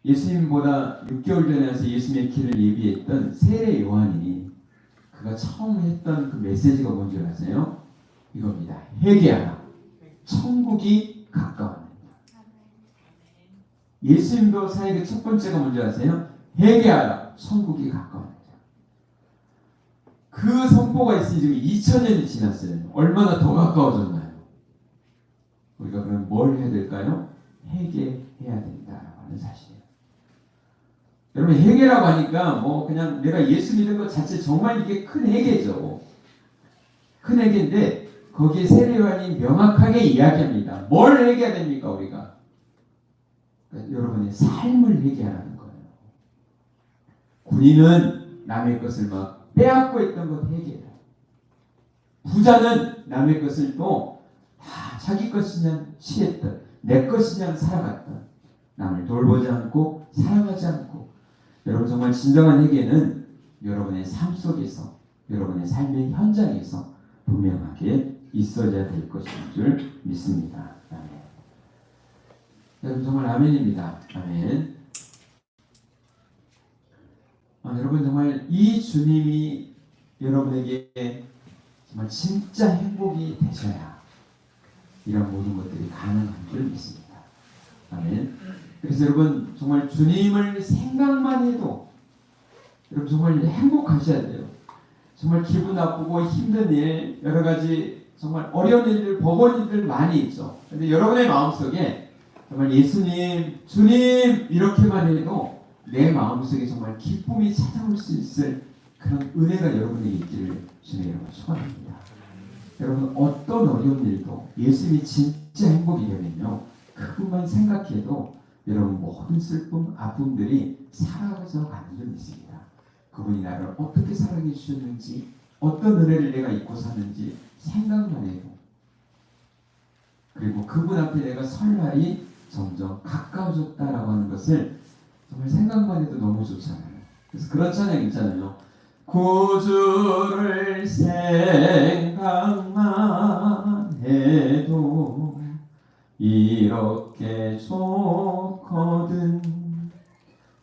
예수님보다 6개월 전에 와서 예수님의 길을 예비했던 세례 요한이 그가 처음 했던 그 메시지가 뭔지 아세요? 이겁니다. 회개하라. 천국이 가까웠다. 예수님도 사역의 첫 번째가 뭔지 아세요? 회개하라. 천국이 가까웠다. 그 선포가 있으니 지금 2000년이 지났어요. 얼마나 더 가까워졌나요? 우리가 그럼 뭘 해야 될까요? 회개해야 된다라고 하는 사실이에요. 여러분 회개라고 하니까 뭐 그냥 내가 예수 믿는 것 자체 정말 이게 큰 회개죠. 큰 회개인데 거기에 세례요한이 명확하게 이야기합니다. 뭘 회개해야 됩니까 우리가? 그러니까 여러분의 삶을 회개하라는 거예요. 군인은 남의 것을 막 빼앗고 있던 것 회개해요. 부자는 남의 것을 또 다 자기 것이냐 취했던 내 것이냐 살아갔던 남을 돌보지 않고 사랑하지 않고 여러분 정말 진정한 회개는 여러분의 삶 속에서 여러분의 삶의 현장에서 분명하게 있어야 될 것인 줄 믿습니다. 아멘. 여러분 정말 아멘입니다. 아멘. 여러분 정말 이 주님이 여러분에게 정말 진짜 행복이 되셔야 이런 모든 것들이 가능한 줄 믿습니다. 아멘. 그래서 여러분 정말 주님을 생각만 해도 여러분 정말 행복하셔야 돼요. 정말 기분 나쁘고 힘든 일, 여러 가지 정말 어려운 일들, 버거운 일들 많이 있죠. 그런데 여러분의 마음속에 정말 예수님, 주님 이렇게만 해도 내 마음속에 정말 기쁨이 찾아올 수 있을 그런 은혜가 여러분에게 있기를 주님 여러분 축원합니다. 여러분 어떤 어려운 일도 예수님이 진짜 행복이 되면요. 그것만 생각해도 여러분 모든 슬픔, 아픔들이 사라져 가는 줄 믿습니다. 그분이 나를 어떻게 사랑해 주셨는지 어떤 은혜를 내가 잊고 사는지 생각만 해도 그리고 그분 앞에 내가 설 날이 점점 가까워졌다라고 하는 것을 정말 생각만 해도 너무 좋잖아요. 그래서 그런 찬양 있잖아요. 구주를 생각만 해도 이렇게 좋거든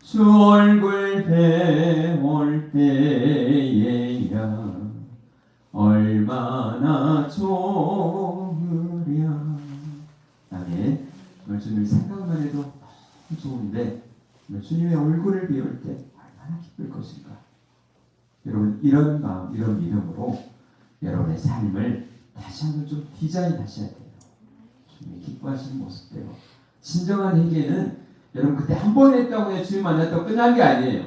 주 얼굴 배울 때에야 얼마나 좋으랴. 아멘. 주님을 생각만 해도 너무 좋은데 주님의 얼굴을 배울 때 얼마나 기쁠 것인가. 여러분 이런 마음, 이런 믿음으로 여러분의 삶을 다시 한번 좀 디자인하셔야 돼요. 주님이 기뻐하시는 모습대로. 진정한 회개는 여러분 그때 한 번 했다고 해 주님 만났다고 끝난 게 아니에요.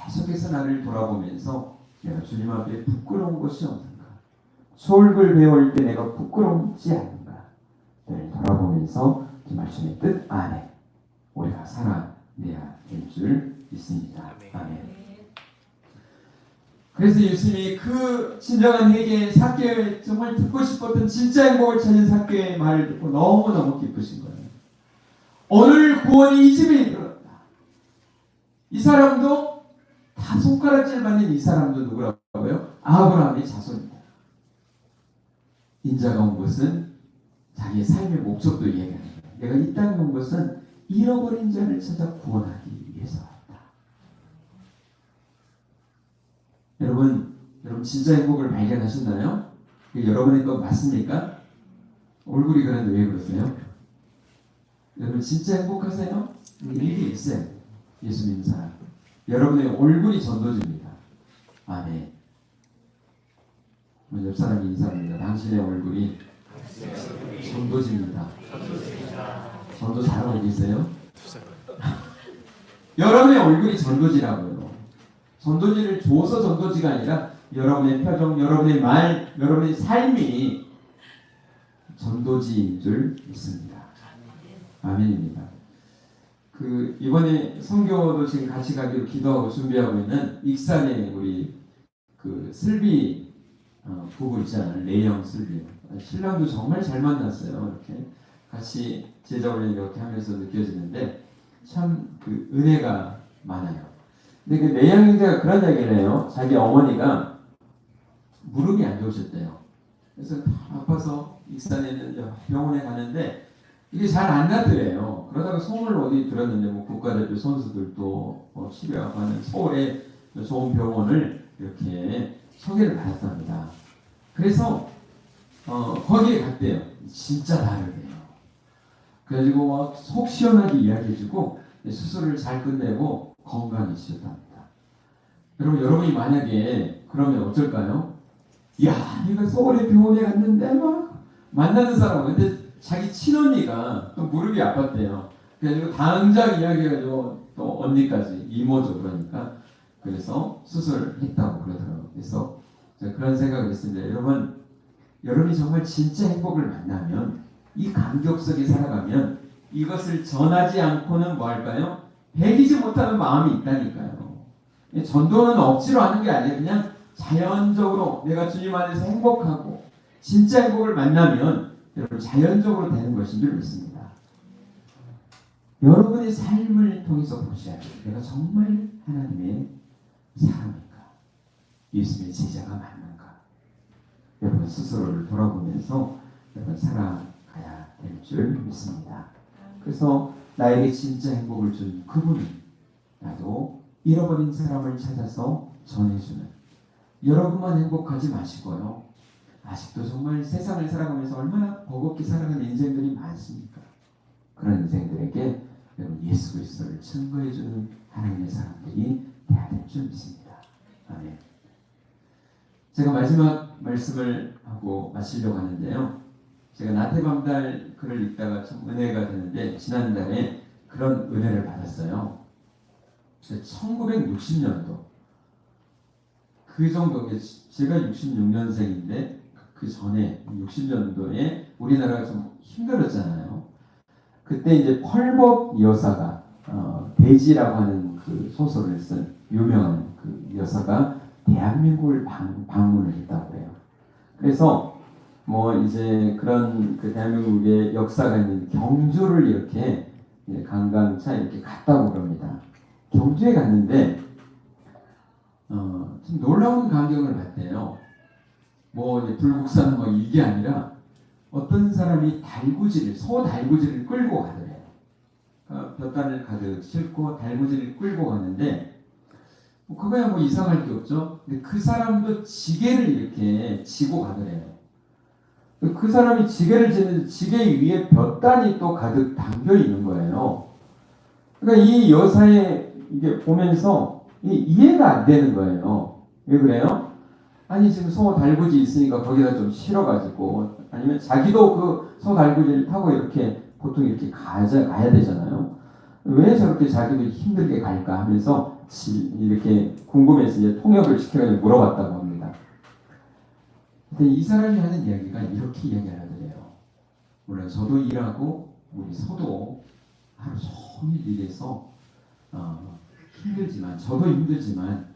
계속해서 나를 돌아보면서 내가 주님 앞에 부끄러운 것이 없는가. 주 얼굴 배울 때 내가 부끄럽지 않은가. 늘 돌아보면서 정말 주님의 뜻 안에 우리가 살아내야 될 줄 믿습니다. 아멘. 그래서 예수님이 그 진정한 회개의 삭개의 정말 듣고 싶었던 진짜 행복을 찾은 삭개의 말을 듣고 너무너무 기쁘신 거예요. 오늘 구원이 이 집에 이르렀다. 이 사람도 다 손가락질 받는 이 사람도 누구라고요? 아브라함의 자손이다. 인자가 온 것은 자기의 삶의 목적도 이야기하는 거예요. 내가 이 땅에 온 것은 잃어버린 자를 찾아 구원하기 위해서 왔다. 여러분 진짜 행복을 발견하셨나요? 여러분의 것 맞습니까? 얼굴이 그런데 왜 그러세요? 여러분 진짜 행복하세요? 일이 있어요. 예수 믿는 사람. 여러분의 얼굴이 전도집니다. 아멘. 옆 사람이 인사합니다. 당신의 얼굴이 전도집니다. 전도 잘하고 계세요? 여러분의 얼굴이 전도지라고요. 전도지를 줘서 전도지가 아니라 여러분의 표정, 여러분의 말, 여러분의 삶이 전도지인 줄 믿습니다. 아멘입니다. 이번에 선교도 지금 같이 가기로 기도하고 준비하고 있는 익산에 우리 슬비 부부 있잖아요. 레이영 슬비. 신랑도 정말 잘 만났어요. 이렇게 같이 제자훈련 이렇게 하면서 느껴지는데 참 은혜가 많아요. 근데 레이영 형제가 그런 얘기를 해요. 자기 어머니가 무릎이 안 좋으셨대요. 그래서 아파서 익산에 있는 병원에 가는데 이게 잘 안 낫더래요. 그러다가 소문을 어디 들었는데 국가대표 선수들도 치료하는 서울의 좋은 병원을 이렇게 소개를 받았답니다. 그래서 거기에 갔대요. 진짜 다르대요. 그래가지고 속 시원하게 이야기해주고 수술을 잘 끝내고 건강해지셨답니다. 여러분이 만약에 그러면 어쩔까요? 야, 내가 서울의 병원에 갔는데 막 만나는 사람은 근데 자기 친언니가 또 무릎이 아팠대요. 그래가지고 당장 이야기해가지고 또 언니까지 이모죠. 그래서 수술했다고 그러더라고요. 그래서 제가 그런 생각을 했습니다. 여러분이 정말 진짜 행복을 만나면 이 감격 속에 살아가면 이것을 전하지 않고는 뭐 할까요? 배기지 못하는 마음이 있다니까요. 전도는 억지로 하는 게 아니에요. 그냥 자연적으로 내가 주님 안에서 행복하고 진짜 행복을 만나면 여러분 자연적으로 되는 것인 줄 믿습니다. 여러분의 삶을 통해서 보셔야 돼요. 내가 정말 하나님의 사람인가? 예수님의 제자가 맞는가? 여러분 스스로를 돌아보면서 여러분 살아가야 될 줄 믿습니다. 그래서 나에게 진짜 행복을 준 그분은 나도 잃어버린 사람을 찾아서 전해주는 여러분만 행복하지 마시고요. 아직도 정말 세상을 살아가면서 얼마나 버겁게 살아가는 인생들이 많습니까? 그런 인생들에게 여러분 예수 그리스도를 증거해주는 하나님의 사람들이 돼야 될 줄 믿습니다. 아멘. 제가 마지막 말씀을 하고 마치려고 하는데요. 제가 나태밤달 글을 읽다가 참 은혜가 되는데 지난달에 그런 은혜를 받았어요. 1960년도 그 정도, 제가 66년생인데 그 전에 60년도에 우리나라가 좀 힘들었잖아요. 그때 이제 펄벅 여사가 대지라고 하는 그 소설을 쓴 유명한 그 여사가 대한민국을 방문을 했다고 해요. 그래서 이제 그런 그 대한민국의 역사가 있는 경주를 이렇게 관광차 이렇게 갔다고 그럽니다. 경주에 갔는데 좀 놀라운 광경을 봤대요. 불국사는 이게 아니라 어떤 사람이 소 달구지를 끌고 가더래요. 볕단을 가득 싣고 달구지를 끌고 가는데 그거야 이상할 게 없죠. 근데 그 사람도 지게를 이렇게 지고 가더래요. 그 사람이 지게를 지는데 지게 위에 볕단이 또 가득 담겨 있는 거예요. 그러니까 이 여사의 이게 보면서 이해가 안 되는 거예요. 왜 그래요? 아니 지금 소 달구지 있으니까 거기다 좀 실어가지고 아니면 자기도 그 소 달구지를 타고 이렇게 보통 이렇게 가야 되잖아요. 왜 저렇게 자기도 힘들게 갈까 하면서 이렇게 궁금해서 이제 통역을 시켜가지고 물어봤다고 합니다. 근데 이 사람이 하는 이야기가 이렇게 이야기를 하더래요. 물론 저도 일하고 우리 소도 하루 종일 일해서 힘들지만 저도 힘들지만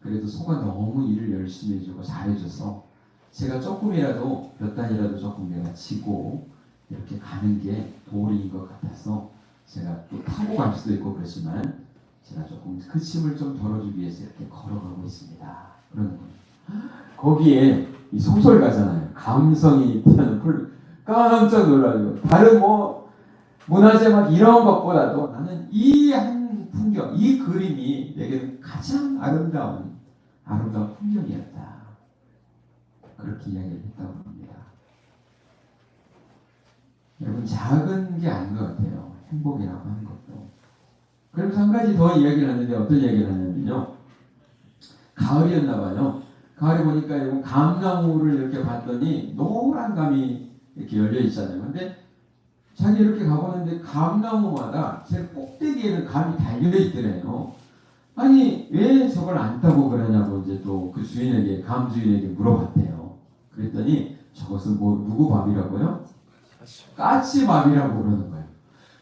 그래도 소가 너무 일을 열심히 해주고 잘해줘서 제가 조금이라도 몇 단이라도 조금 내가 지고 이렇게 가는 게 도리인 것 같아서 제가 또 타고 갈 수도 있고 그렇지만 제가 조금 그 짐을 좀 덜어주기 위해서 이렇게 걸어가고 있습니다. 그러는 거예요. 거기에 이 소설가잖아요. 감성이 튀어나오는 깜짝 놀라요. 다른 문화재 이런 것보다도 나는 이 한 풍경, 이 그림이 내게는 가장 아름다운 풍경이었다. 그렇게 이야기를 했다고 합니다. 여러분 작은 게 아닌 것 같아요. 행복이라고 하는 것도. 그래서 한 가지 더 이야기를 하는데 어떤 이야기를 하냐면요. 가을이었나 봐요. 가을에 보니까 여러분 감나무를 이렇게 봤더니 노란 감이 이렇게 열려 있잖아요. 근데 자기 이렇게 가보는데 감나무마다 제 꼭대기에는 감이 달려 있더래요. 아니 왜 저걸 안 따고 그러냐고 이제 또 그 주인에게 감 주인에게 물어봤대요. 그랬더니 저것은 뭐 누구 밥이라고요? 까치밥이라고 그러는 거예요.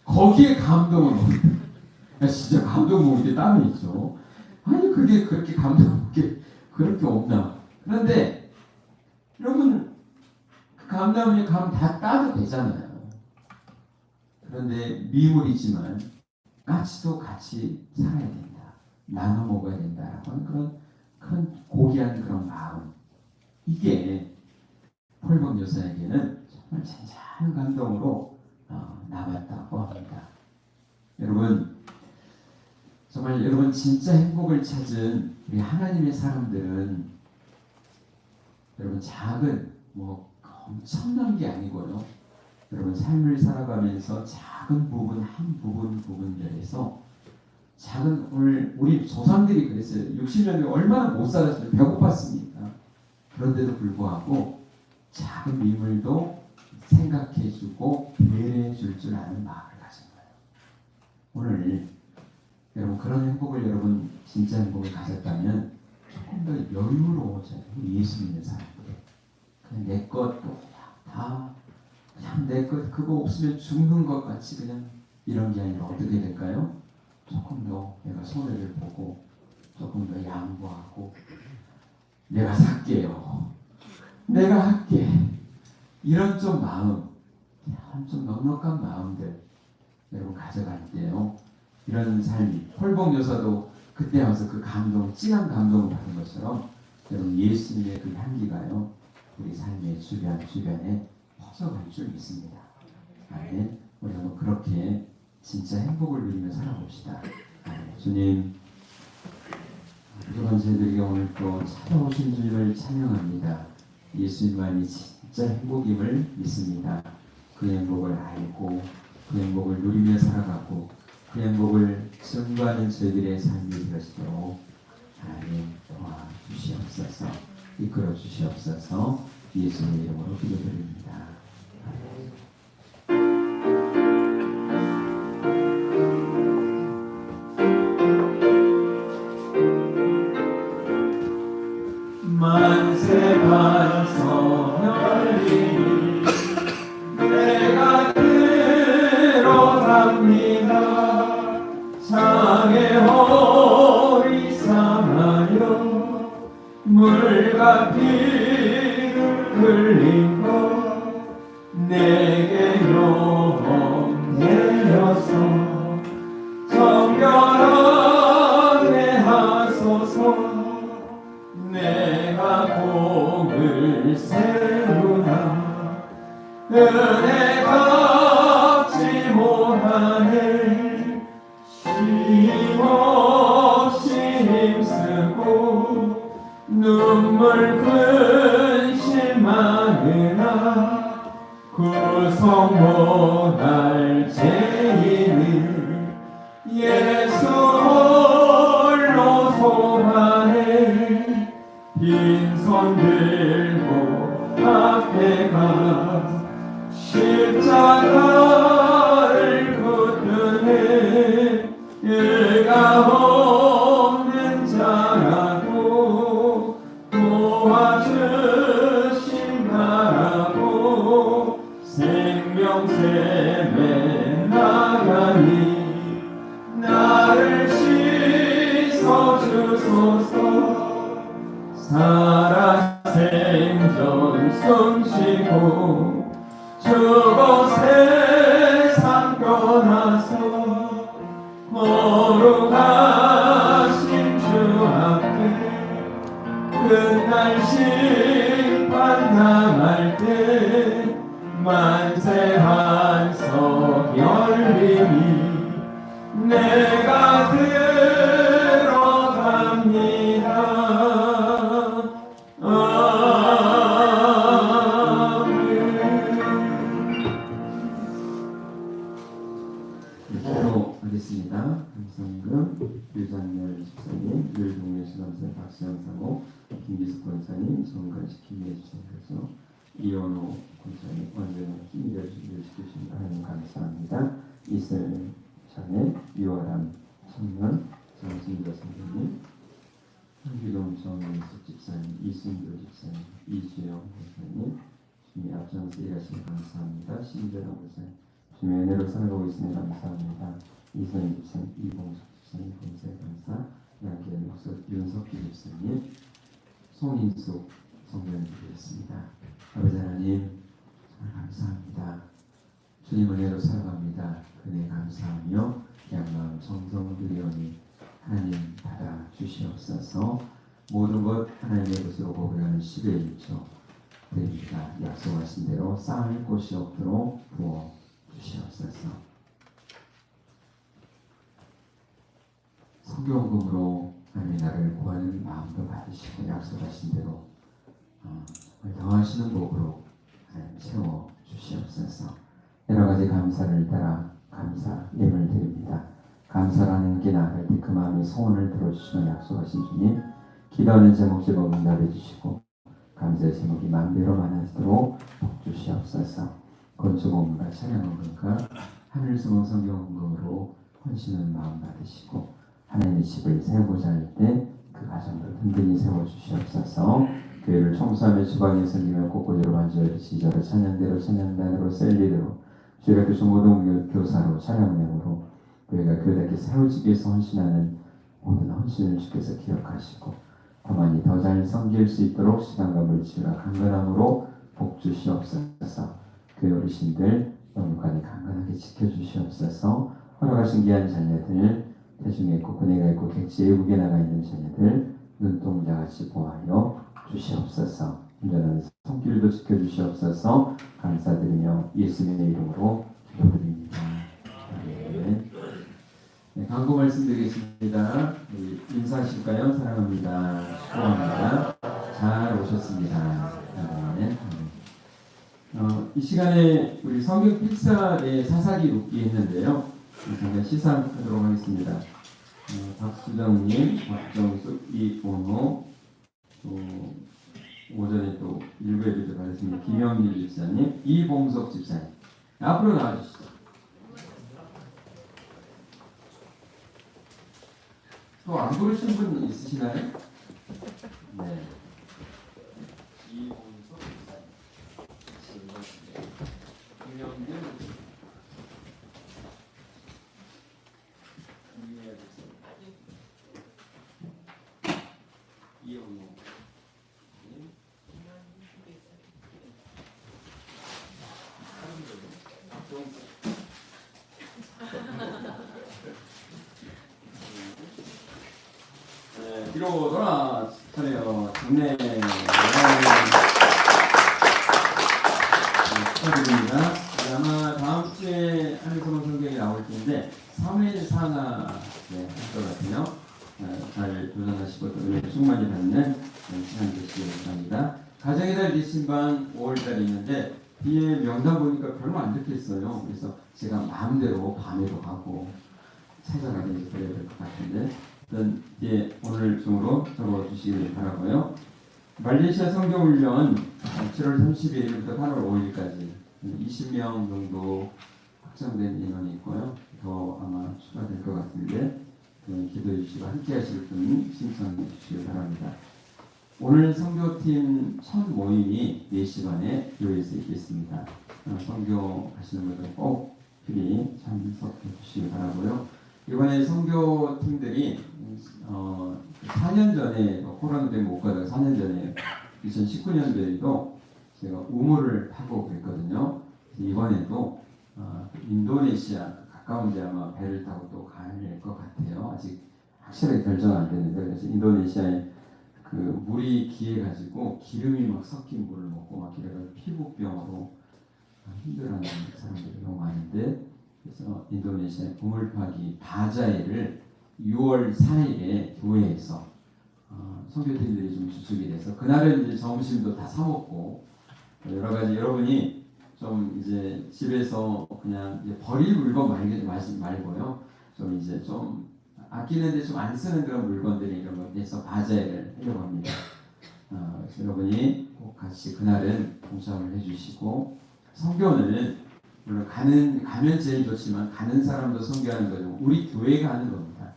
거기에 감동을 먹는다. 진짜 감동 먹을 때 땀이 있죠. 아니 그게 그렇게 감동 먹게 그렇게 없나? 그런데 여러분 그 감나무에 감 다 따도 되잖아요. 그런데 미물이지만 까치도 같이 살아야 된다. 나눠 먹어야 된다라고 하는 그런 큰 고귀한 그런 마음. 이게 폴범 여사에게는 정말 잔잔한 감동으로 남았다고 합니다. 여러분 정말 여러분 진짜 행복을 찾은 우리 하나님의 사람들은 여러분 작은 뭐 엄청난 게 아니고요. 여러분 삶을 살아가면서 작은 부분 한 부분들에서 작은 우리 조상들이 그랬어요. 60년에 얼마나 못 살았어요. 배고팠습니까? 그런데도 불구하고 작은 미물도 생각해주고 배려해줄 줄 아는 마음을 가진 거예요. 오늘 여러분 그런 행복을 여러분 진짜 행복을 가졌다면 조금 더 여유로워져요. 우리 예수 믿는 사람들이 그냥 내 것도 다 그냥 내 것 그거 없으면 죽는 것 같이 그냥 이런 게 아니라 어떻게 될까요? 조금 더 내가 손해를 보고 조금 더 양보하고 내가 살게요. 내가 할게. 이런 좀 마음, 좀 넉넉한 마음들 여러분 가져갈 때요. 이런 삶이 폴봉 여사도 그때 와서 그 감동, 진한 감동을 받은 것처럼 여러분 예수님의 그 향기가요. 우리 삶의 주변에 퍼져갈 줄 믿습니다. 아멘. 우리 한번 그렇게 진짜 행복을 누리며 살아봅시다. 아멘. 주님, 부족한 저희들에게 오늘 또 찾아오신 주님을 찬양합니다. 예수님만이 진짜 행복임을 믿습니다. 그 행복을 알고 그 행복을 누리며 살아가고 그 행복을 증거하는 저희들의 삶이 되어지도록 하나님 도와주시옵소서. 이끌어 주시옵소서. 예수님의 이름으로 기도드립니다. 만세 반석 열리니 내가 들어갑니다. 장애 허리 상하여 물과 피를 흘린 것 내게 용 내려서 정결하게 하소서. 내가 공을 세우나 은혜 갚지 못하네. 쉼없이 힘쓰고 눈물 근심 많으나 구속 못할 죄인을 예수 홀로 소망해. 빈손 들고 앞에 가 십자가를 붙드네. 의가 없는 자라고 도와주신 나라고 생명샘에 나가니 나를 씻어주소서. 살아 생전 숨쉬고 죽어 세상 떠나서 거룩하신 주 앞에 끝날 심판 당할 때 만세 한석 열리니 내가 들어갑니다. 하겠습니다. 감사합니다. 유장렬 집사님, 율동래 시감사 박시영 사모, 김기숙 권사님, 정관식 김예주 선교사, 이현우 군사님 언제나 힘이 되어주시는 하나님 감사합니다. 이슬 자매, 유아람 청년, 장진자 선생님, 한기동 정민숙 집사님, 이순교 집사님, 이주영 목사님, 주님이 앞장서 일하시니 감사합니다. 신재랑 목사님, 주님의 은혜로 살아가고 있으니 감사합니다. 이선희 집사님, 이봉숙 집사님, 봉사에 감사, 양계 목사 윤석기 집사님, 송인숙 성도님들이었습니다. 아버지 하나님 정말 감사합니다. 주님 은혜로 살아갑니다. 그네 감사하며 양마음 정성 드리오니 하나님 받아 주시옵소서. 모든 것 하나님의 것으로 고백하는 10의 1조 드립니다. 약속하신 대로 쌓을 곳이 없도록 부어 주시옵소서. 성경금으로 하나님의 나를 구하는 마음도 받으시고 약속하신 대로 더하시는 복으로 하나님 채워 주시옵소서. 여러 가지 감사를 따라 감사 예물 드립니다. 감사라는 게 나갈 때 그 마음의 소원을 들어주시며 약속하신 주님, 기도하는 제목 응답해 주시고 감사의 제목이 만배로 많아지도록 복 주시옵소서. 건축원금과 찬양원금과 하늘수목 성경원금으로 헌신하는 마음 받으시고 하나님의 집을 세우고자 할 때 그 가정도 든든히 세워주시옵소서. 교회를 청소하며 주방에 섬기며 곳곳으로 만져야 지저로 찬양대로 찬양단으로 셀리대로 주일학교 중고등 교사로 찬양내으로 교회가 교회답게 세워지기 위해서 헌신하는 모든 헌신을 주께서 기억하시고 더 많이 더 잘 섬길 수 있도록 시간과 물질과 강건함으로 복 주시옵소서. 교회 어르신들 영육간에 강건하게 지켜주시옵소서. 허락하신 귀한 자녀들 대중에 있고 군에가 있고 객지 외국에 나가 있는 자녀들 눈동자같이 보하여 주시옵소서. 운전하는 손길도 지켜주시옵소서. 감사드리며 예수님의 이름으로 기도드립니다. 아멘. 네, 광고 말씀드리겠습니다. 인사하실까요? 사랑합니다. 축복합니다. 잘 오셨습니다. 아멘. 이 시간에 우리 성경 필사의 사사기 룩기 했는데요. 잠깐 시상하도록 하겠습니다. 박수정님, 박정숙, 이원호, 또 오전에 또 일부 예배를 받았습니다. 김영길 집사님, 이봉석 집사님, 앞으로 나와주시죠. 또 안 부르신 분 있으시나요? 네. 이봉석 집사님, 김영길 이영호 뒤로 돌아서네요. 네. 축하드립니다. 아마 다음 주에 한국어 성경이 나올 텐데 3일 상하 할 것 같아요. 잘 도전하시고 또 은혜 충만히 받는 시간 되시기 바랍니다. 가정의 달 리신반 5월달에 있는데 뒤에 명단 보니까 별로 안 적혀있어요. 그래서 제가 마음대로 밤에도 가고 찾아가면서 그래야 될 것 같은데 뒤에 오늘 중으로 적어주시길 바라고요. 말레이시아 성경훈련 7월 31일부터 8월 5일까지 20명 정도 확정된 인원이 있고요. 더 아마 추가될 것 같은데 기도해 주시고 함께 하실 분 신청해 주시기 바랍니다. 오늘 선교팀 첫 모임이 4시 반에 교회에서 있겠습니다. 선교 하시는 분들 꼭 필히 참석해 주시기 바라고요. 이번에 선교팀들이 4년 전에 코로나 때문에 못 가다가 4년 전에 2019년도에도 제가 우물을 타고 그랬거든요. 이번에도 인도네시아 가까운 데 아마 배를 타고 또 가야 될 것 같아요. 아직 확실하게 결정은 안 됐는데 그래서 인도네시아에 그 물이 기해가지고 기름이 막 섞인 물을 먹고 막 이래가지고 피부병으로 힘들어하는 사람들이 너무 많은데 그래서 인도네시아 우물파기 바자회를 6월 4일에 교회에서 선교팀들이 좀 주축이 돼서 그날은 이제 점심도 다 사 먹고 여러 가지 여러분이 좀 이제 집에서 그냥 이제 버릴 물건 말고요. 좀 이제 좀 아끼는데 좀 안 쓰는 그런 물건들이 이런 것에서 바자회를 하려고 합니다. 여러분이 꼭 같이 그날은 동참을 해주시고 성교는 물론 가면 제일 좋지만 가는 사람도 선교하는 거죠. 우리 교회가 하는 겁니다.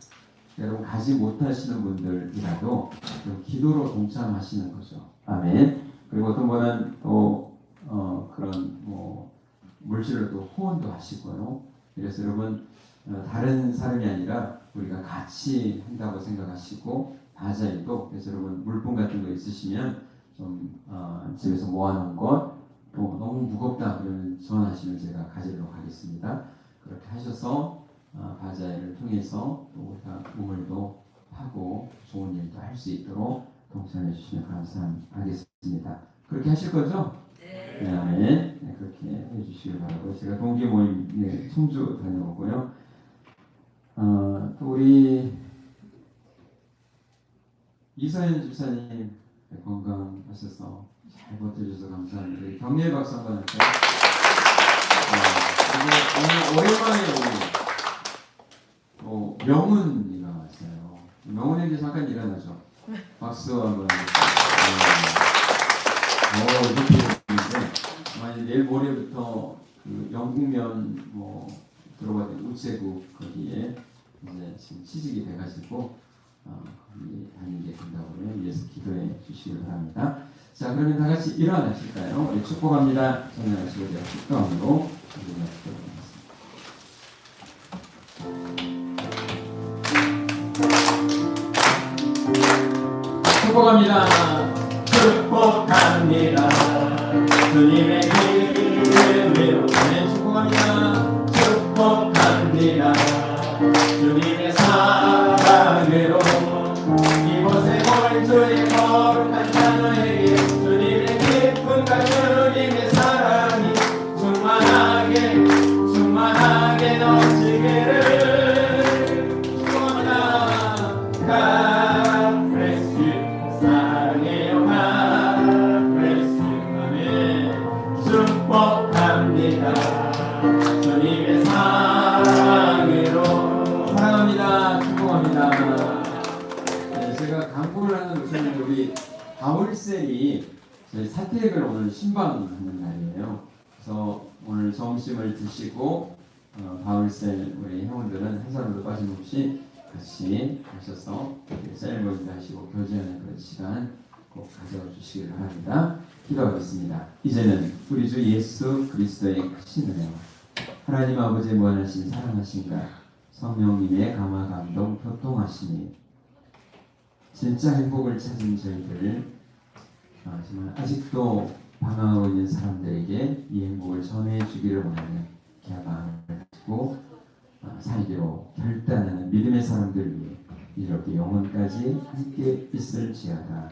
여러분 가지 못하시는 분들이라도 좀 기도로 동참하시는 거죠. 아멘. 그리고 어떤 분은 또 그런 뭐 물질로 또 후원도 하시고요. 그래서 여러분 다른 사람이 아니라 우리가 같이 한다고 생각하시고 바자일도 그래서 여러분 물품 같은 거 있으시면 좀 집에서 모아놓은 것 또 너무 무겁다 그러면 전화하시면 제가 가지도록 하겠습니다. 그렇게 하셔서 바자회를 통해서 또 우리가 우물도 하고 좋은 일도 할 수 있도록 동참해 주시면 감사하겠습니다. 그렇게 하실 거죠? 네. 그렇게 해주시길 바라고 제가 동기 모임 청주 다녀오고요. 또 우리 이서연 집사님 건강하셔서 잘 버텨주셔서 감사합니다. 우리 경례 박수 한번 할까요? 오늘 오랜만에 우리 명훈이가 왔어요. 명훈에게 잠깐 일어나죠. 박수 한번. 이렇게 있는데 이제 내일 모레부터 그 영국면 뭐 들어가던 우체국 거기에 이제 지금 취직이 돼가지고 거기 다니게 된다고요. 위해서 기도해 주시길 바랍니다. 자, 그러면 다 같이 일어나실까요? 우리 축복합니다. 전하시고 제가 축도함으로 축복합니다. 축복합니다. 주님의 이름으로 축복합니다. 축복합니다. 주님의 사랑으로 이곳에 올 주의 거룩한 자녀에게 주님의 기쁨과 주님의 사랑이 충만하게 넘치기를 축복합니다. God bless you. 사랑해요. God bless you. 아멘. 축복합니다. 주님의 사랑으로 사랑합니다. 축복합니다. 네, 제가 광고를 하는 무슨 우리 바울셀이 저희 사택을 오늘 신방하는 날이에요. 그래서 오늘 점심을 드시고 바울셀 우리 회원들은 한 사람도 빠짐없이 같이 하셔서 셀모임도 하시고 교제하는 그런 시간 꼭 가져주시기를 바랍니다. 기도하겠습니다. 이제는 우리 주 예수 그리스도의 크신 은혜와 하나님 아버지의 무한하신 사랑하신가 성령님의 감화 감동 교통하시니 진짜 행복을 찾은 저희들 정말 아직도 방황하고 있는 사람들에게 이 행복을 전해주기를 원하는 기아방을 가지고 살기로 결단하는 믿음의 사람들 위해 이렇게 영혼까지 함께 있을지어다.